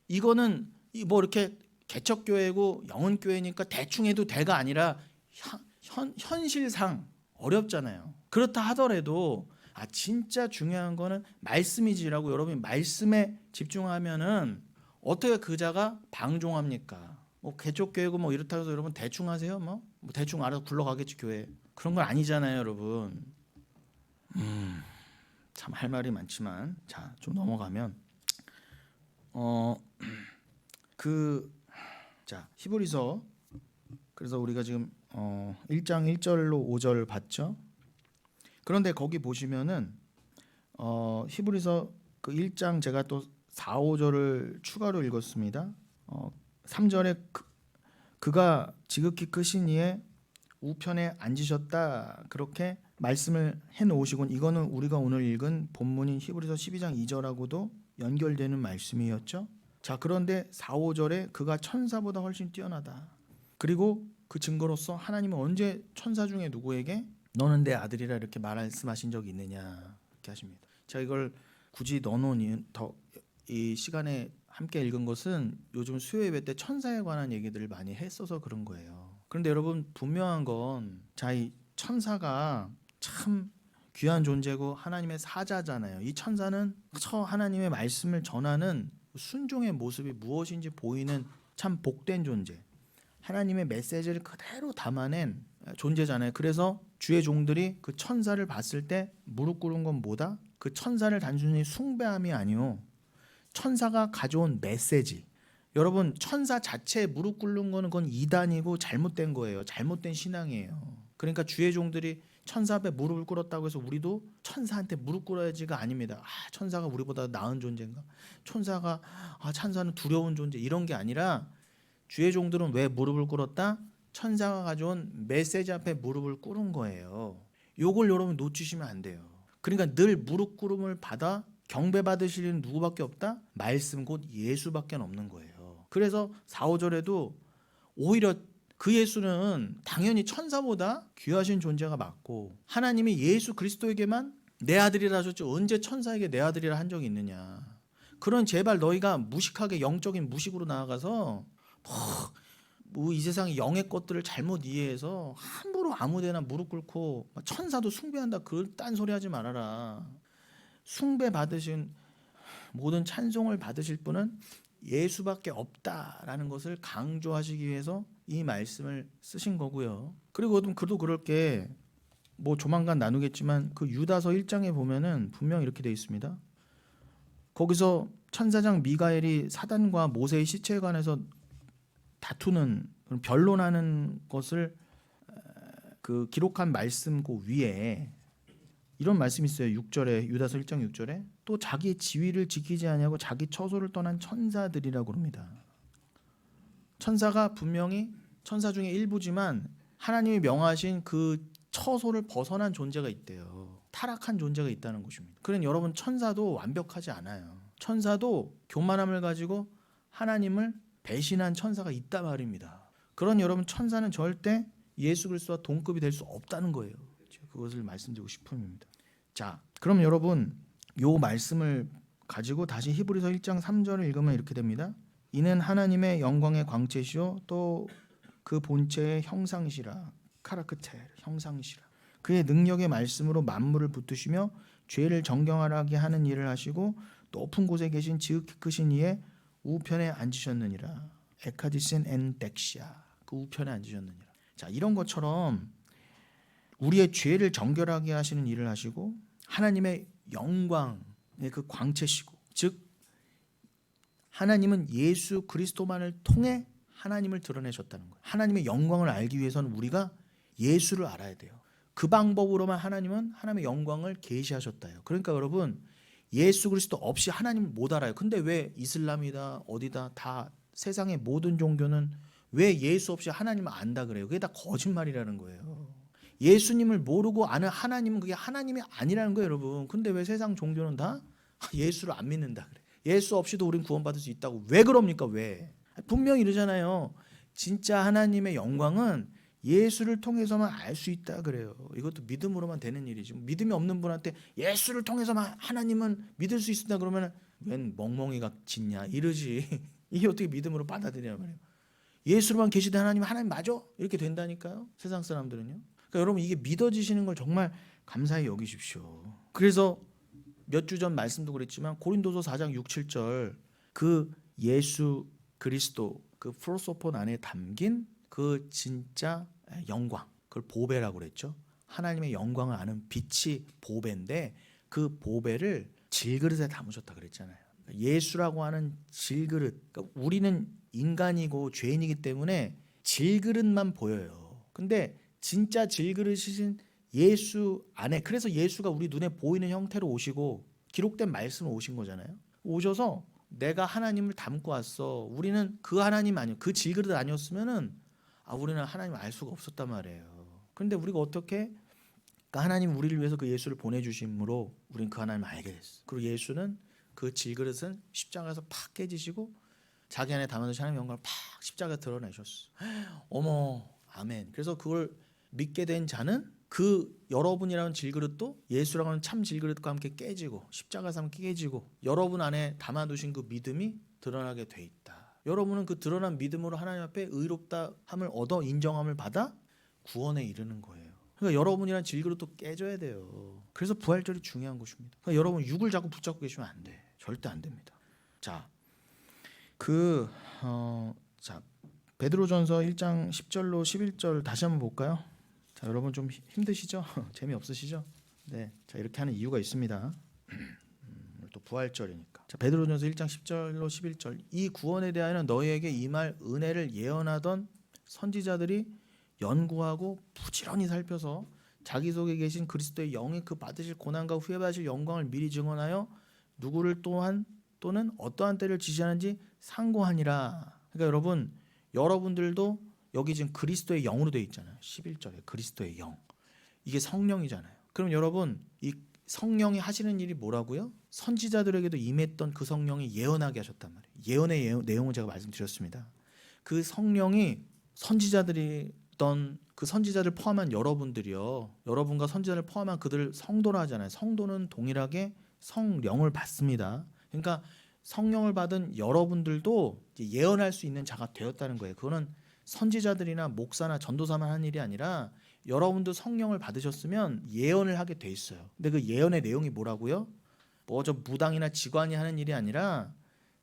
이거는 뭐 이렇게 개척교회고 영혼교회니까 대충 해도 돼가 아니라 현실상 어렵잖아요. 그렇다 하더라도 진짜 중요한 거는 말씀이지라고 여러분이 말씀에 집중하면은 어떻게 그 자가 방종합니까? 뭐 개척교회고 뭐 이렇다고 해서 여러분 대충 하세요? 뭐 대충 알아서 굴러가겠지 교회. 그런 건 아니잖아요, 여러분. 참 할 말이 많지만 자, 좀 넘어가면 자, 히브리서, 그래서 우리가 지금 1장 1절로 5절 봤죠. 그런데 거기 보시면은 히브리서 그 1장 제가 또 4, 5절을 추가로 읽었습니다. 3절에 그가 지극히 크신 이의 우편에 앉으셨다, 그렇게 말씀을 해놓으시곤, 이거는 우리가 오늘 읽은 본문인 히브리서 12장 2절하고도 연결되는 말씀이었죠. 자, 그런데 4, 5절에 그가 천사보다 훨씬 뛰어나다. 그리고 그 증거로서 하나님은 언제 천사 중에 누구에게 너는 내 아들이라 이렇게 말씀하신 적이 있느냐 이렇게 하십니다. 제가 이걸 굳이 넣어놓은 이 시간에 함께 읽은 것은 요즘 수요 예배 때 천사에 관한 얘기들을 많이 했어서 그런 거예요. 그런데 여러분 분명한 건, 자, 이 천사가 참 귀한 존재고 하나님의 사자잖아요. 이 천사는 하나님의 말씀을 전하는 순종의 모습이 무엇인지 보이는 참 복된 존재, 하나님의 메시지를 그대로 담아낸 존재잖아요. 그래서 주의 종들이 그 천사를 봤을 때 무릎 꿇은 건 뭐다? 그 천사를 단순히 숭배함이 아니오, 천사가 가져온 메시지. 여러분, 천사 자체에 무릎 꿇는 거는 그건 이단이고 잘못된 거예요. 잘못된 신앙이에요. 그러니까 주의 종들이 천사 앞에 무릎을 꿇었다고 해서 우리도 천사한테 무릎 꿇어야지가 아닙니다. 천사가 우리보다 나은 존재인가? 천사는 두려운 존재, 이런 게 아니라 주의 종들은 왜 무릎을 꿇었다? 천사가 가져온 메시지 앞에 무릎을 꿇은 거예요. 요걸 여러분 놓치시면 안 돼요. 그러니까 늘 무릎 꿇음을 받아 경배 받으실 일은 누구밖에 없다? 말씀 곧 예수밖에 없는 거예요. 그래서 4, 5절에도 오히려 그 예수는 당연히 천사보다 귀하신 존재가 맞고, 하나님이 예수 그리스도에게만 내 아들이라 하셨지 언제 천사에게 내 아들이라 한 적이 있느냐. 그런 제발 너희가 무식하게 영적인 무식으로 나아가서 뭐 이 세상의 영의 것들을 잘못 이해해서 함부로 아무데나 무릎 꿇고 천사도 숭배한다 그딴 소리 하지 말아라. 숭배 받으신 모든 찬송을 받으실 분은 예수밖에 없다라는 것을 강조하시기 위해서 이 말씀을 쓰신 거고요. 그리고 그도 그럴 게 뭐 조만간 나누겠지만 그 유다서 1장에 보면은 분명 이렇게 돼 있습니다. 거기서 천사장 미가엘이 사단과 모세의 시체에 관해서 다투는, 변론하는 것을 그 기록한 말씀 그 위에 이런 말씀이 있어요. 6절에 유다서 1장 6절에 또 자기의 지위를 지키지 아니하고 자기 처소를 떠난 천사들이라고 합니다. 천사가 분명히 천사 중에 일부지만 하나님이 명하신 그 처소를 벗어난 존재가 있대요. 타락한 존재가 있다는 것입니다. 그러니 여러분 천사도 완벽하지 않아요. 천사도 교만함을 가지고 하나님을 배신한 천사가 있다 말입니다. 그러니 여러분 천사는 절대 예수 그리스도와 동급이 될 수 없다는 거예요. 그것을 말씀드리고 싶음입니다. 자, 그럼 여러분 요 말씀을 가지고 다시 히브리서 1장 3절을 읽으면 이렇게 됩니다. 이는 하나님의 영광의 광채시요 또 그 본체의 형상이시라. 카라크텔 형상이시라. 그의 능력의 말씀으로 만물을 붙드시며 죄를 정경하게 하는 일을 하시고 높은 곳에 계신 지극히 크신 이의 우편에 앉으셨느니라. 에카디신 엔 덱시아. 그 우편에 앉으셨느니라. 자, 이런 것처럼 우리의 죄를 정결하게 하시는 일을 하시고 하나님의 영광의 그 광채시고, 즉 하나님은 예수 그리스도만을 통해 하나님을 드러내셨다는 거예요. 하나님의 영광을 알기 위해서는 우리가 예수를 알아야 돼요. 그 방법으로만 하나님은 하나님의 영광을 계시하셨다요. 그러니까 여러분 예수 그리스도 없이 하나님을 못 알아요. 근데 왜 이슬람이다 어디다 다 세상의 모든 종교는 왜 예수 없이 하나님을 안다 그래요? 그게 다 거짓말이라는 거예요. 예수님을 모르고 아는 하나님은 그게 하나님이 아니라는 거예요, 여러분. 근데 왜 세상 종교는 다 예수를 안 믿는다 그래? 예수 없이도 우린 구원받을 수 있다고. 왜 그럽니까? 왜? 분명히 이러잖아요. 진짜 하나님의 영광은 예수를 통해서만 알 수 있다 그래요. 이것도 믿음으로만 되는 일이지. 믿음이 없는 분한테 예수를 통해서만 하나님은 믿을 수 있다 그러면 웬 멍멍이가 짓냐 이러지. 이게 어떻게 믿음으로 받아들이냐 말이에요. 예수로만 계시던 하나님 맞아? 이렇게 된다니까요. 세상 사람들은요. 그러니까 여러분 이게 믿어지시는 걸 정말 감사히 여기십시오. 그래서 몇 주 전 말씀도 그랬지만 고린도서 4장 6, 7절 그 예수 그리스도 그 프로소폰 안에 담긴 그 진짜 영광, 그걸 보배라고 그랬죠. 하나님의 영광을 아는 빛이 보배인데 그 보배를 질그릇에 담으셨다 그랬잖아요. 예수라고 하는 질그릇. 그러니까 우리는 인간이고 죄인이기 때문에 질그릇만 보여요. 근데 진짜 질그릇이신 예수 안에, 그래서 예수가 우리 눈에 보이는 형태로 오시고 기록된 말씀으로 오신 거잖아요. 오셔서 내가 하나님을 담고 왔어. 우리는 그 하나님 아니요, 그 질그릇 아니었으면은 우리는 하나님을 알 수가 없었단 말이에요. 그런데 우리가 어떻게 하나님 우리를 위해서 그 예수를 보내주심으로 우리는 그 하나님을 알게 됐어. 그리고 예수는 그 질그릇은 십자가에서 팍 깨지시고 자기 안에 담아두신 하나님의 영광을 팍 십자가에 드러내셨어. 어머, 아멘. 그래서 그걸 믿게 된 자는 그 여러분이라는 질그릇도 예수라고 하는 참 질그릇과 함께 깨지고 십자가에서 함께 깨지고 여러분 안에 담아두신 그 믿음이 드러나게 돼 있다. 여러분은 그 드러난 믿음으로 하나님 앞에 의롭다함을 얻어 인정함을 받아 구원에 이르는 거예요. 그러니까 여러분이란 질그릇도 깨져야 돼요. 그래서 부활절이 중요한 것입니다. 그러니까 여러분 육을 자꾸 붙잡고 계시면 안 돼. 절대 안 됩니다. 자, 베드로전서 1장 10절로 11절 다시 한번 볼까요? 자, 여러분 좀 힘드시죠? 재미없으시죠? 네, 자 이렇게 하는 이유가 있습니다. 또 부활절이니까. 자, 베드로전서 1장 10절로 11절. 이 구원에 대하여는 너희에게 임할 은혜를 예언하던 선지자들이 연구하고 부지런히 살펴서 자기 속에 계신 그리스도의 영의 그 받으실 고난과 후에 받으실 영광을 미리 증언하여 누구를 또는 어떠한 때를 지시하는지 상고하니라. 그러니까 여러분, 여러분들도 여기 지금 그리스도의 영으로 되어 있잖아요. 11절에 그리스도의 영. 이게 성령이잖아요. 그럼 여러분, 이 성령이 하시는 일이 뭐라고요? 선지자들에게도 임했던 그 성령이 예언하게 하셨단 말이에요. 예언의 내용을 제가 말씀드렸습니다. 그 성령이 선지자들이던 그 선지자들 포함한 여러분들이요. 여러분과 선지자를 포함한 그들을 성도라 하잖아요. 성도는 동일하게 성령을 받습니다. 그러니까 성령을 받은 여러분들도 예언할 수 있는 자가 되었다는 거예요. 그거는 선지자들이나 목사나 전도사만 하는 일이 아니라 여러분도 성령을 받으셨으면 예언을 하게 돼 있어요. 근데 그 예언의 내용이 뭐라고요? 저 무당이나 직관이 하는 일이 아니라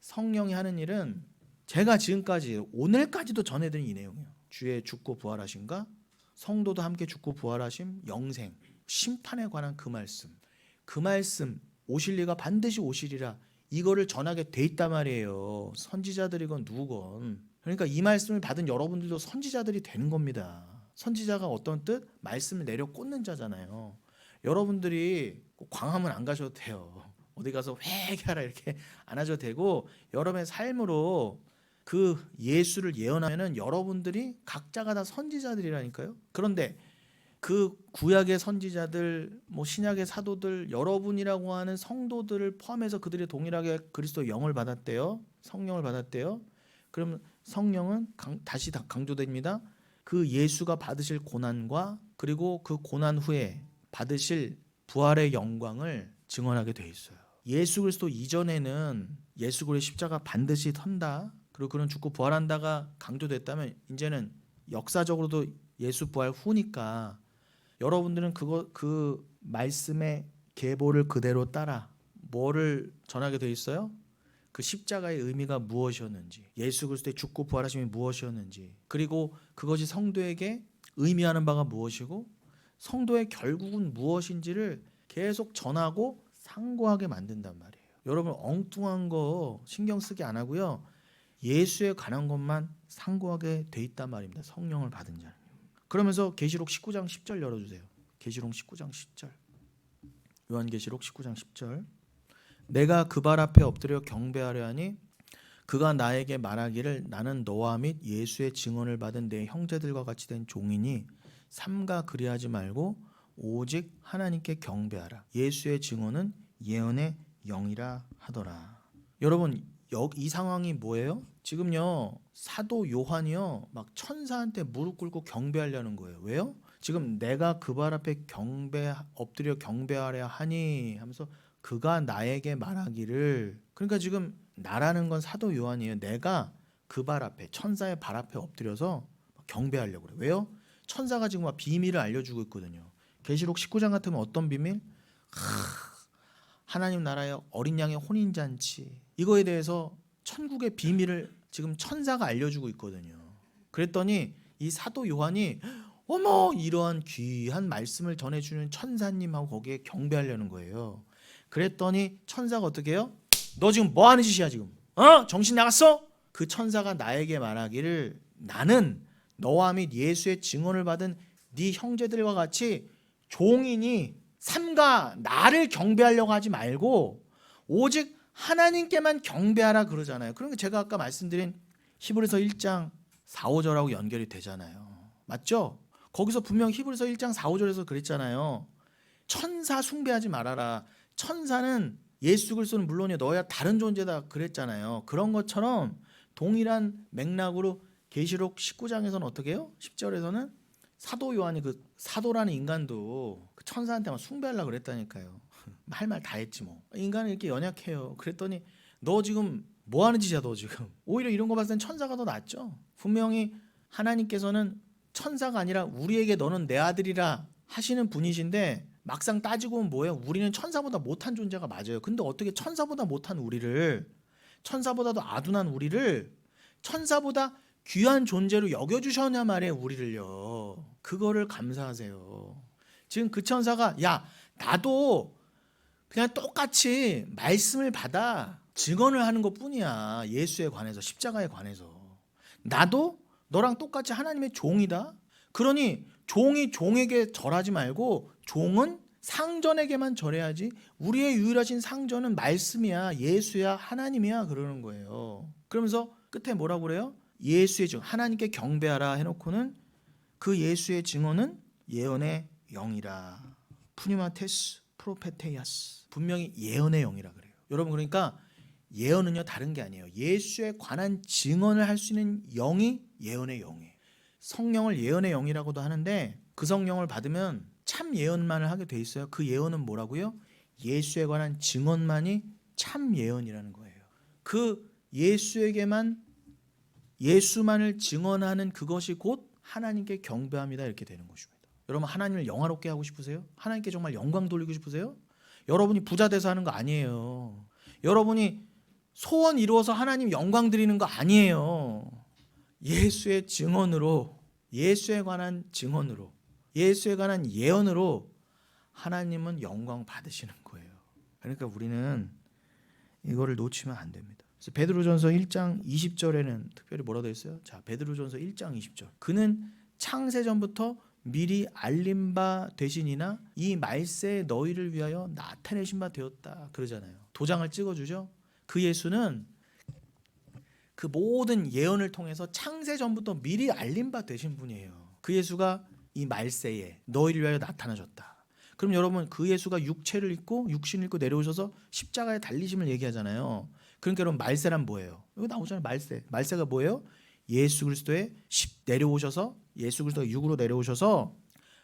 성령이 하는 일은 제가 지금까지 오늘까지도 전해드린 이 내용이에요. 주의 죽고 부활하심과 성도도 함께 죽고 부활하심, 영생, 심판에 관한 그 말씀 오실 리가 반드시 오시리라, 이거를 전하게 돼 있단 말이에요. 선지자들이건 누구건. 그러니까 이 말씀을 받은 여러분들도 선지자들이 되는 겁니다. 선지자가 어떤 뜻? 말씀을 내려 꽂는 자잖아요. 여러분들이 꼭 광화문 안 가셔도 돼요. 어디 가서 회개하라 이렇게 안 하셔도 되고, 여러분의 삶으로 그 예수를 예언하면은 여러분들이 각자가 다 선지자들이라니까요. 그런데 그 구약의 선지자들, 뭐 신약의 사도들, 여러분이라고 하는 성도들을 포함해서 그들이 동일하게 그리스도의 영을 받았대요. 성령을 받았대요. 그럼 성령은 다시 강조됩니다. 그 예수가 받으실 고난과 그리고 그 고난 후에 받으실 부활의 영광을 증언하게 돼 있어요. 예수 그리스도 이전에는 예수 그리스도의 십자가 반드시 선다, 그리고 그는 죽고 부활한다가 강조됐다면, 이제는 역사적으로도 예수 부활 후니까 여러분들은 그 말씀의 계보를 그대로 따라 뭐를 전하게 돼 있어요? 그 십자가의 의미가 무엇이었는지, 예수 그리스도의 죽고 부활하심이 무엇이었는지, 그리고 그것이 성도에게 의미하는 바가 무엇이고 성도의 결국은 무엇인지를 계속 전하고 상고하게 만든단 말이에요. 여러분 엉뚱한 거 신경 쓰기 안 하고요, 예수에 관한 것만 상고하게 돼 있단 말입니다. 성령을 받은 자는. 그러면서 계시록 19장 10절 열어주세요. 계시록 19장 10절. 요한계시록 19장 10절. 내가 그 발 앞에 엎드려 경배하려 하니 그가 나에게 말하기를, 나는 너와 및 예수의 증언을 받은 내 형제들과 같이 된 종이니 삼가 그리하지 말고 오직 하나님께 경배하라. 예수의 증언은 예언의 영이라 하더라. 여러분 이 상황이 뭐예요? 지금요 사도 요한이요 막 천사한테 무릎 꿇고 경배하려는 거예요. 왜요? 지금 내가 그 발 앞에 엎드려 경배하려 하니 하면서 그가 나에게 말하기를, 그러니까 지금 나라는 건 사도 요한이에요. 내가 그 발 앞에, 천사의 발 앞에 엎드려서 경배하려고 그래요. 왜요? 천사가 지금 막 비밀을 알려주고 있거든요. 계시록 19장 같으면 어떤 비밀? 하나님 나라의 어린 양의 혼인잔치, 이거에 대해서 천국의 비밀을 지금 천사가 알려주고 있거든요. 그랬더니 이 사도 요한이 어머 이러한 귀한 말씀을 전해주는 천사님하고 거기에 경배하려는 거예요. 그랬더니 천사가 어떻게 해요? 너 지금 뭐 하는 짓이야 지금? 정신 나갔어? 그 천사가 나에게 말하기를, 나는 너와 및 예수의 증언을 받은 네 형제들과 같이 종이니 삼가 나를 경배하려고 하지 말고 오직 하나님께만 경배하라 그러잖아요. 그러니까 제가 아까 말씀드린 히브리서 1장 4, 5절하고 연결이 되잖아요. 맞죠? 거기서 분명 히브리서 1장 4, 5절에서 그랬잖아요. 천사 숭배하지 말아라. 천사는 예수 그리스도는 물론이요 너야 다른 존재다 그랬잖아요. 그런 것처럼 동일한 맥락으로 계시록 19장에서는 어떻게 해요? 10절에서는 사도 요한이 그 사도라는 인간도 그 천사한테만 숭배하려고 그랬다니까요. 할 말 다 했지 뭐. 인간은 이렇게 연약해요. 그랬더니 너 지금 뭐 하는 짓이야 너 지금. 오히려 이런 거 봤을 땐 천사가 더 낫죠. 분명히 하나님께서는 천사가 아니라 우리에게 너는 내 아들이라 하시는 분이신데, 막상 따지고 보면 뭐예요? 우리는 천사보다 못한 존재가 맞아요. 근데 어떻게 천사보다 못한 우리를, 천사보다도 아둔한 우리를 천사보다 귀한 존재로 여겨주셨냐 말이에요. 우리를요. 그거를 감사하세요. 지금 그 천사가 야 나도 그냥 똑같이 말씀을 받아 증언을 하는 것뿐이야. 예수에 관해서, 십자가에 관해서. 나도 너랑 똑같이 하나님의 종이다. 그러니 종이 종에게 절하지 말고 종은 상전에게만 절해야지. 우리의 유일하신 상전은 말씀이야, 예수야, 하나님이야 그러는 거예요. 그러면서 끝에 뭐라고 그래요? 예수의 증언, 하나님께 경배하라 해놓고는 그 예수의 증언은 예언의 영이라. 푸니마테스 프로페테이아스, 분명히 예언의 영이라 그래요. 여러분 그러니까 예언은요 다른 게 아니에요. 예수에 관한 증언을 할 수 있는 영이 예언의 영이에요. 성령을 예언의 영이라고도 하는데 그 성령을 받으면 참 예언만을 하게 돼 있어요. 그 예언은 뭐라고요? 예수에 관한 증언만이 참 예언이라는 거예요. 그 예수만을 증언하는 그것이 곧 하나님께 경배합니다 이렇게 되는 것입니다. 여러분 하나님을 영화롭게 하고 싶으세요? 하나님께 정말 영광 돌리고 싶으세요? 여러분이 부자 돼서 하는 거 아니에요. 여러분이 소원 이루어서 하나님 영광 드리는 거 아니에요. 예수의 증언으로, 예수에 관한 증언으로, 예수에 관한 예언으로 하나님은 영광 받으시는 거예요. 그러니까 우리는 이거를 놓치면 안 됩니다. 그래서 베드로전서 1장 20절에는 특별히 뭐라고 되어 있어요? 자, 베드로전서 1장 20절. 그는 창세 전부터 미리 알린 바 되시니나 이 말세에 너희를 위하여 나타내신 바 되었다 그러잖아요. 도장을 찍어주죠. 그 예수는 그 모든 예언을 통해서 창세 전부터 미리 알린 바 되신 분이에요. 그 예수가 이 말세에 너희를 위하여 나타나셨다. 그럼 여러분 그 예수가 육체를 입고 육신을 입고 내려오셔서 십자가에 달리심을 얘기하잖아요. 그러니까 여러분 말세란 뭐예요? 여기 나오잖아요. 말세가 뭐예요? 예수 그리스도의 내려오셔서 예수 그리스도가 육으로 내려오셔서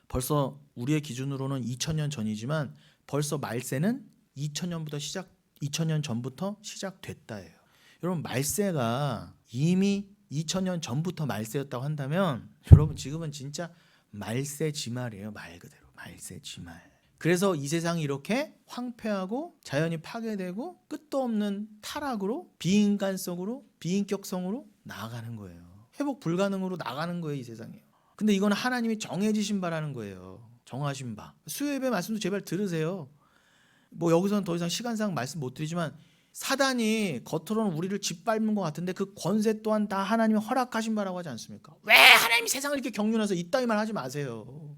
벌써 우리의 기준으로는 2000년 전이지만 벌써 말세는 2000년 전부터 시작됐다예요. 여러분 말세가 이미 2000년 전부터 말세였다고 한다면 여러분 지금은 진짜 말세 지말이에요. 말 그대로 말세 지말. 그래서 이 세상이 이렇게 황폐하고 자연이 파괴되고 끝도 없는 타락으로 비인간성으로 비인격성으로 나아가는 거예요. 회복 불가능으로 나가는 거예요. 이 세상이요. 근데 이건 하나님이 정해지신 바라는 거예요. 정하신 바. 수요예배 말씀도 제발 들으세요. 뭐 여기서는 더 이상 시간상 말씀 못 드리지만 사단이 겉으로는 우리를 짓밟는 것 같은데 그 권세 또한 다 하나님이 허락하신 바라고 하지 않습니까? 왜 하나님이 세상을 이렇게 경륜해서 이따위 말 하지 마세요.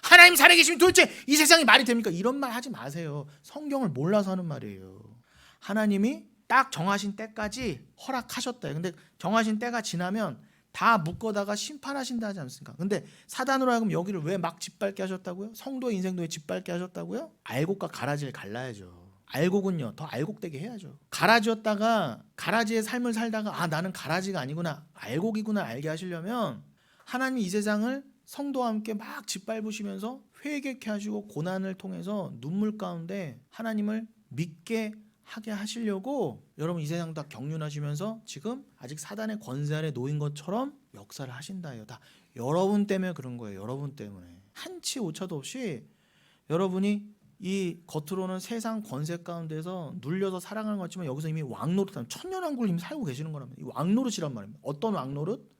하나님 살아계시면 도대체 이 세상이 말이 됩니까? 이런 말 하지 마세요. 성경을 몰라서 하는 말이에요. 하나님이 딱 정하신 때까지 허락하셨다. 근데 정하신 때가 지나면 다 묶어다가 심판하신다 하지 않습니까? 근데 사단으로 하여금 여기를 왜 막 짓밟게 하셨다고요? 성도의 인생도 왜 짓밟게 하셨다고요? 알곡과 가라지를 갈라야죠. 알곡은요 더 알곡되게 해야죠. 가라지였다가 가라지의 삶을 살다가 나는 가라지가 아니구나 알곡이구나 알게 하시려면 하나님이 이 세상을 성도와 함께 막 짓밟으시면서 회개케 하시고 고난을 통해서 눈물 가운데 하나님을 믿게 하게 하시려고 여러분 이 세상 다 경륜하시면서 지금 아직 사단의 권세 아래 놓인 것처럼 역사를 하신다예요. 다 여러분 때문에 그런 거예요. 여러분 때문에 한치 오차도 없이 여러분이 이 겉으로는 세상 권세 가운데서 눌려서 살아가는 것 같지만 여기서 이미 왕노릇하는 천년왕국을 이미 살고 계시는 거랍니다. 이 왕노릇이란 말입니다. 어떤 왕노릇?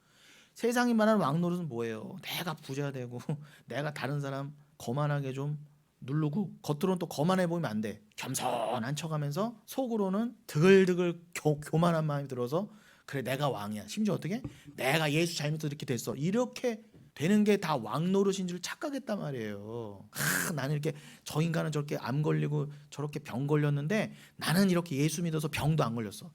세상이 말하는 왕노릇은 뭐예요? 내가 부자 되고 내가 다른 사람 거만하게 좀 누르고 겉으로는 또 거만해 보이면 안 돼. 겸손한 척하면서 속으로는 드글드글 교만한 마음이 들어서 그래 내가 왕이야. 심지어 어떻게? 내가 예수 잘 믿어서 이렇게 됐어. 이렇게 되는 게 다 왕노릇인 줄 착각했단 말이에요. 나는 이렇게 저 인간은 저렇게 암 걸리고 저렇게 병 걸렸는데 나는 이렇게 예수 믿어서 병도 안 걸렸어.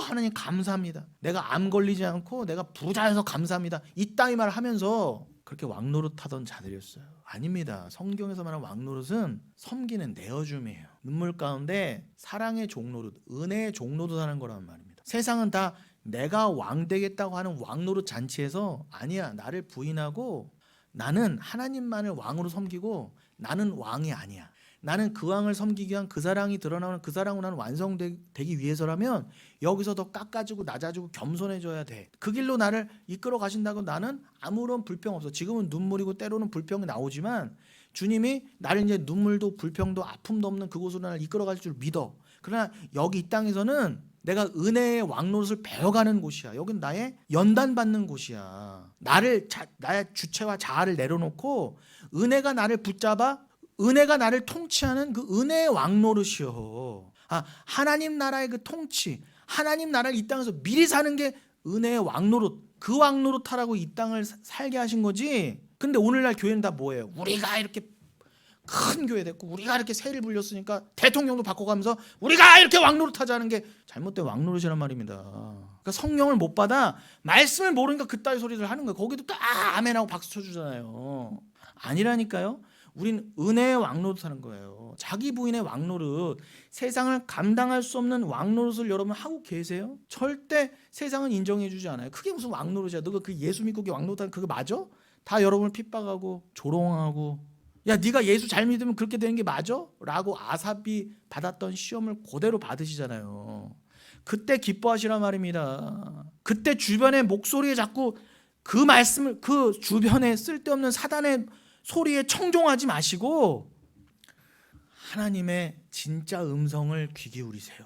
하나님 감사합니다. 내가 암 걸리지 않고 내가 부자여서 감사합니다. 이따위 말 하면서 그렇게 왕노릇하던 자들이었어요. 아닙니다. 성경에서 말하는 왕노릇은 섬기는 내어줌이에요. 눈물 가운데 사랑의 종노릇, 은혜의 종노릇 하는 거란 말입니다. 세상은 다 내가 왕 되겠다고 하는 왕노릇 잔치에서 아니야. 나를 부인하고 나는 하나님만을 왕으로 섬기고 나는 왕이 아니야. 나는 그 왕을 섬기기 위한 그 사랑이 드러나는 그 사랑으로 나는 완성되기 위해서라면 여기서 더 깎아주고 낮아지고 겸손해져야 돼. 그 길로 나를 이끌어 가신다고 나는 아무런 불평 없어. 지금은 눈물이고 때로는 불평이 나오지만 주님이 나를 이제 눈물도 불평도 아픔도 없는 그곳으로 나를 이끌어 갈 줄 믿어. 그러나 여기 이 땅에서는 내가 은혜의 왕노릇을 배워가는 곳이야. 여긴 나의 연단받는 곳이야. 나의 주체와 자아를 내려놓고 은혜가 나를 붙잡아 은혜가 나를 통치하는 그 은혜의 왕노릇이요. 하나님 나라의 그 통치, 하나님 나라를 이 땅에서 미리 사는 게 은혜의 왕노릇. 그 왕노릇 하라고 이 땅을 살게 하신 거지. 근데 오늘날 교회는 다 뭐예요? 우리가 이렇게 큰 교회 됐고 우리가 이렇게 세를 불렸으니까 대통령도 바꿔가면서 우리가 이렇게 왕노릇 하자는 게 잘못된 왕노릇이란 말입니다. 그러니까 성령을 못 받아 말씀을 모르니까 그따위 소리를 하는 거예요. 거기도 딱 아멘하고 박수 쳐주잖아요. 아니라니까요. 우린 은혜의 왕노릇 하는 거예요. 자기 부인의 왕노릇, 세상을 감당할 수 없는 왕노릇을 여러분 하고 계세요? 절대 세상은 인정해주지 않아요. 그게 무슨 왕노릇이야? 너가 그 예수 믿고 그게 왕노릇하는 그거 맞아? 다 여러분을 핍박하고 조롱하고 야 네가 예수 잘 믿으면 그렇게 되는 게 맞아? 라고 아삽이 받았던 시험을 그대로 받으시잖아요. 그때 기뻐하시란 말입니다. 그때 주변의 목소리에 자꾸 그 말씀을 그 주변에 쓸데없는 사단의 소리에 청종하지 마시고 하나님의 진짜 음성을 귀 기울이세요.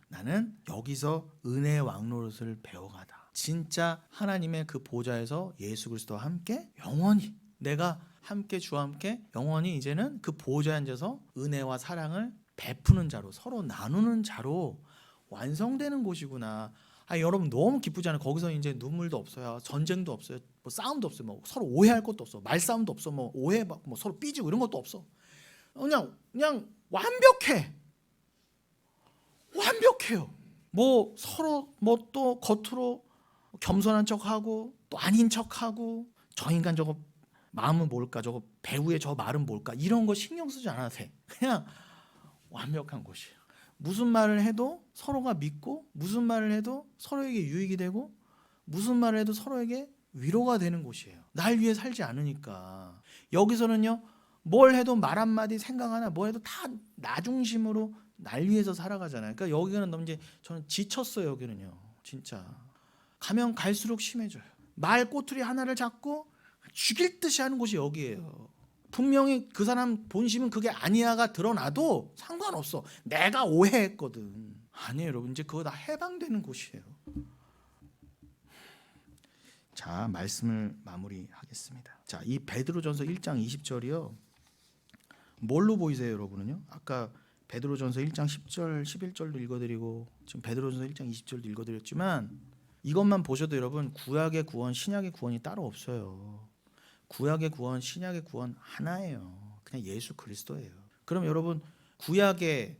나는 여기서 은혜의 왕노릇을 배워가다. 진짜 하나님의 그 보좌에서 예수 그리스도와 함께 영원히 내가 함께 주와 함께 영원히 이제는 그 보좌에 앉아서 은혜와 사랑을 베푸는 자로 서로 나누는 자로 완성되는 곳이구나. 여러분 너무 기쁘지 않아요? 거기서 이제 눈물도 없어요. 전쟁도 없어요. 뭐 싸움도 없어요. 뭐 서로 오해할 것도 없어. 말싸움도 없어. 뭐 오해받고 뭐 서로 삐지고 이런 것도 없어. 그냥 완벽해요. 뭐 서로 뭐 또 겉으로 겸손한 척하고 또 아닌 척하고 저 인간 저거 마음은 뭘까, 저거 배우의 저 말은 뭘까, 이런 거 신경 쓰지 않아도 돼. 그냥 완벽한 곳이에요. 무슨 말을 해도 서로가 믿고, 무슨 말을 해도 서로에게 유익이 되고, 무슨 말을 해도 서로에게 위로가 되는 곳이에요. 날 위해 살지 않으니까. 여기서는요, 뭘 해도 말 한마디 생각 하나 뭐 해도 다 나 중심으로 날 위해서 살아가잖아요. 그러니까 여기는 너무 이제 저는 지쳤어요. 여기는요, 진짜 가면 갈수록 심해져요. 말 꼬투리 하나를 잡고 죽일 듯이 하는 곳이 여기예요. 분명히 그 사람 본심은 그게 아니야가 드러나도 상관없어. 내가 오해했거든. 아니에요, 여러분. 이제 그거 다 해방되는 곳이에요. 자, 말씀을 마무리하겠습니다. 자, 이 베드로전서 1장 20절이요. 뭘로 보이세요, 여러분은요? 아까 베드로전서 1장 10절, 11절도 읽어드리고 지금 베드로전서 1장 20절도 읽어드렸지만 이것만 보셔도 여러분, 구약의 구원, 신약의 구원이 따로 없어요. 구약의 구원, 신약의 구원 하나예요. 그냥 예수 그리스도예요. 그럼 여러분, 구약의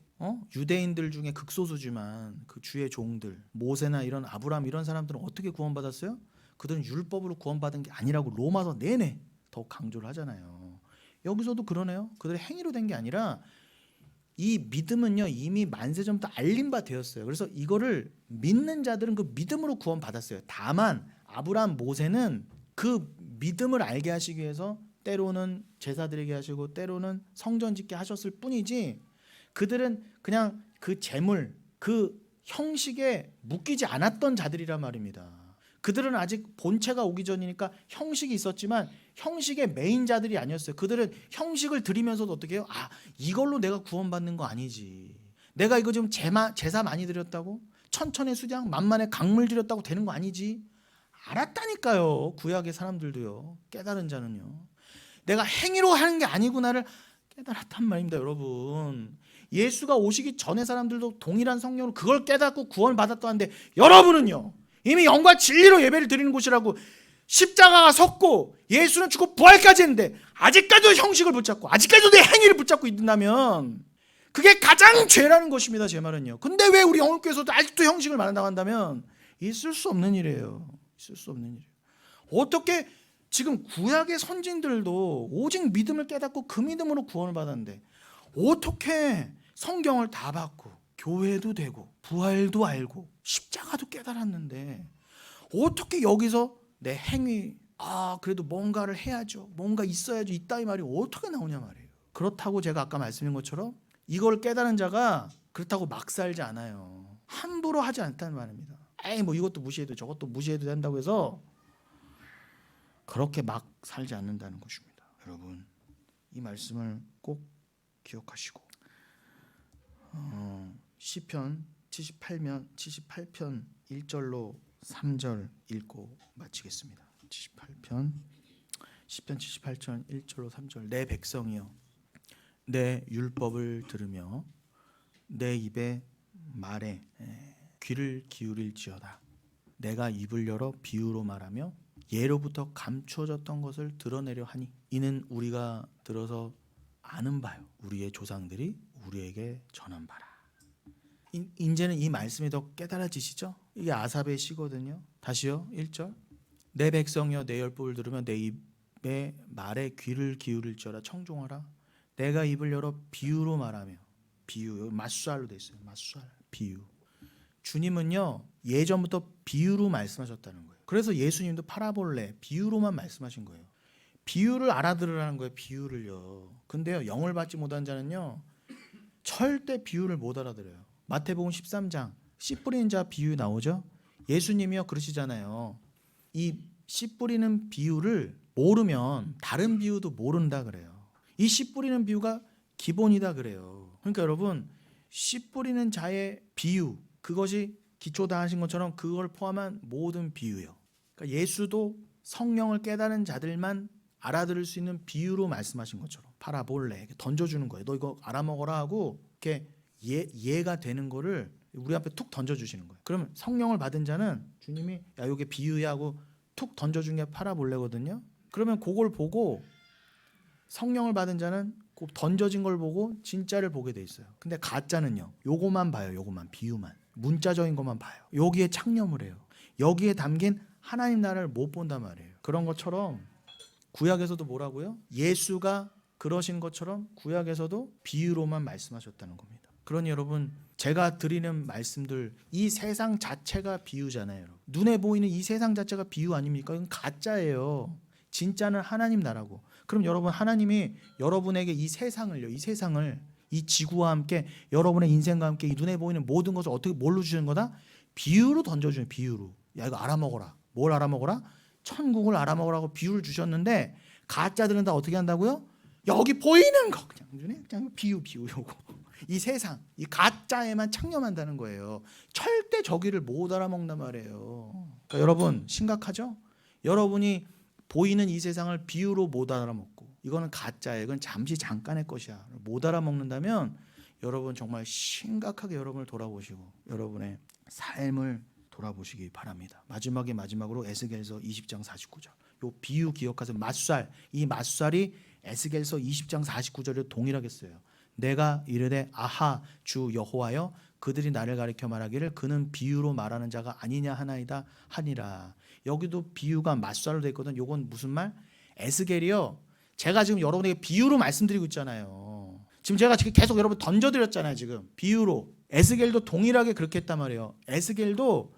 유대인들 중에 극소수지만 그 주의 종들, 모세나 이런 아브라함 이런 사람들은 어떻게 구원받았어요? 그들은 율법으로 구원받은 게 아니라고 로마서 내내 더욱 강조를 하잖아요. 여기서도 그러네요. 그들의 행위로 된 게 아니라 이 믿음은요, 이미 만세전부터 알린 바 되었어요. 그래서 이거를 믿는 자들은 그 믿음으로 구원받았어요. 다만 아브라함, 모세는 그 믿음을 알게 하시기 위해서 때로는 제사 드리게 하시고 때로는 성전 짓게 하셨을 뿐이지, 그들은 그냥 그 제물, 그 형식에 묶이지 않았던 자들이란 말입니다. 그들은 아직 본체가 오기 전이니까 형식이 있었지만 형식의 메인자들이 아니었어요. 그들은 형식을 드리면서도 어떻게 해요? 이걸로 내가 구원받는 거 아니지. 내가 이거 지금 제사 많이 드렸다고? 천천의 수장, 만만의 강물 드렸다고 되는 거 아니지. 알았다니까요. 구약의 사람들도요. 깨달은 자는요. 내가 행위로 하는 게 아니구나를 깨달았단 말입니다, 여러분. 예수가 오시기 전에 사람들도 동일한 성령으로 그걸 깨닫고 구원을 받았다는데, 여러분은요, 이미 영과 진리로 예배를 드리는 곳이라고 십자가가 섰고 예수는 죽고 부활까지 했는데 아직까지도 형식을 붙잡고 아직까지도 내 행위를 붙잡고 있다면 그게 가장 죄라는 것입니다, 제 말은요. 근데 왜 우리 영혼교회에서도 아직도 형식을 말한다고 한다면 있을 수 없는 일이에요. 있을 수 없는 일이에요. 어떻게 지금 구약의 선진들도 오직 믿음을 깨닫고 그 믿음으로 구원을 받았는데 어떻게 성경을 다 받고 교회도 되고 부활도 알고 십자가도 깨달았는데 어떻게 여기서 내 행위, 그래도 뭔가를 해야죠, 뭔가 있어야죠, 있다, 이 말이 어떻게 나오냐 말이에요. 그렇다고 제가 아까 말씀드린 것처럼 이걸 깨달은 자가 그렇다고 막 살지 않아요. 함부로 하지 않다는 말입니다. 뭐 이것도 무시해도 저것도 무시해도 된다고 해서 그렇게 막 살지 않는다는 것입니다. 여러분, 이 말씀을 꼭 기억하시고 시편 78편 1절로 3절 읽고 마치겠습니다. 시편 78편 1절로 3절. 내 백성이여, 내 율법을 들으며 내 입의 말에 귀를 기울일지어다. 내가 입을 열어 비유로 말하며 예로부터 감추어졌던 것을 드러내려 하니 이는 우리가 들어서 아는 바요, 우리의 조상들이 우리에게 전한 바라. 이제는 이 말씀이 더 깨달아지시죠? 이게 아삽의 시거든요. 다시요, 1절. 내 백성이여, 내 율법을 들으며 내 입의 말에 귀를 기울일지어다. 청종하라. 내가 입을 열어 비유로 말하며, 비유, 맞수알로 돼 있어요. 맞수알, 비유. 주님은요, 예전부터 비유로 말씀하셨다는 거예요. 그래서 예수님도 파라볼레, 비유로만 말씀하신 거예요. 비유를 알아들으라는 거예요. 비유를요. 근데요, 영을 받지 못한 자는요 절대 비유를 못 알아들어요. 마태복음 13장 씨 뿌리는 자 비유 나오죠. 예수님이요 그러시잖아요. 이 씨 뿌리는 비유를 모르면 다른 비유도 모른다 그래요. 이 씨 뿌리는 비유가 기본이다 그래요. 그러니까 여러분, 씨 뿌리는 자의 비유, 그것이 기초다 하신 것처럼 그걸 포함한 모든 비유예요. 그러니까 예수도 성령을 깨달은 자들만 알아들을 수 있는 비유로 말씀하신 것처럼 파라볼레, 던져주는 거예요. 너 이거 알아먹어라 하고 이렇게 이해가 되는 거를 우리 앞에 툭 던져주시는 거예요. 그러면 성령을 받은 자는 주님이 야, 이게 비유야 하고 툭 던져준 게 파라볼레거든요. 그러면 그걸 보고 성령을 받은 자는 그 던져진 걸 보고 진짜를 보게 돼 있어요. 근데 가짜는요, 요거만 봐요. 요거만, 비유만, 문자적인 것만 봐요. 여기에 창념을 해요. 여기에 담긴 하나님 나라를 못 본단 말이에요. 그런 것처럼 구약에서도 뭐라고요? 예수가 그러신 것처럼 구약에서도 비유로만 말씀하셨다는 겁니다. 그러니 여러분, 제가 드리는 말씀들, 이 세상 자체가 비유잖아요. 여러분. 눈에 보이는 이 세상 자체가 비유 아닙니까? 이건 가짜예요. 진짜는 하나님 나라고. 그럼 여러분, 하나님이 여러분에게 이 세상을요, 이 세상을, 이 지구와 함께 여러분의 인생과 함께 이 눈에 보이는 모든 것을 어떻게 뭘로 주시는 거다? 비유로 던져주는, 비유로. 야, 이거 알아먹어라. 뭘 알아먹어라? 천국을 알아먹으라고 비유를 주셨는데, 가짜들은 다 어떻게 한다고요? 여기 보이는 거 그냥 비유 요거. 이 세상, 이 가짜에만 창념한다는 거예요. 절대 저기를 못 알아먹는단 말이에요. 그러니까 여러분, 심각하죠? 여러분이 보이는 이 세상을 비유로 못 알아먹고, 이거는 가짜예요. 이건 잠깐의 것이야. 못 알아먹는다면 여러분 정말 심각하게 여러분을 돌아보시고 여러분의 삶을 돌아보시기 바랍니다. 마지막으로 에스겔서 20장 49절. 요 비유 기억하세요. 맞살. 이 맞살이 에스겔서 20장 49절에 동일하겠어요. 내가 이르되 아하 주 여호와여 그들이 나를 가리켜 말하기를 그는 비유로 말하는 자가 아니냐 하나이다 하니라. 여기도 비유가 맞살로 되어 있거든. 요건 무슨 말? 에스겔이요. 제가 지금 여러분에게 비유로 말씀드리고 있잖아요. 지금 제가 계속 여러분 던져드렸잖아요. 지금 비유로. 에스겔도 동일하게 그렇게 했단 말이에요. 에스겔도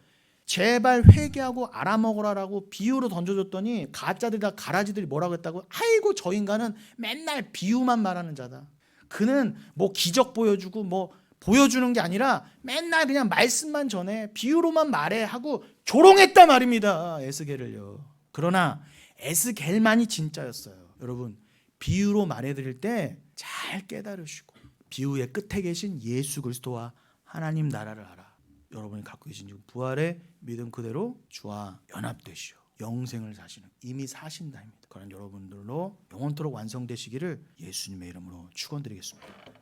제발 회개하고 알아먹으라라고 비유로 던져줬더니 가짜들이 다 가라지들이 뭐라고 했다고? 아이고 저 인간은 맨날 비유만 말하는 자다. 그는 뭐 기적 보여주고 뭐 보여주는 게 아니라 맨날 그냥 말씀만 전해, 비유로만 말해 하고 조롱했단 말입니다. 에스겔을요. 그러나 에스겔만이 진짜였어요. 여러분, 비유로 말해드릴 때 잘 깨달으시고 비유의 끝에 계신 예수 그리스도와 하나님 나라를 알아. 여러분이 갖고 계신 지금 부활의 믿음 그대로 주와 연합되시오. 영생을 사시는, 이미 사신다입니다. 그런 여러분들로 영원토록 완성되시기를 예수님의 이름으로 축원드리겠습니다.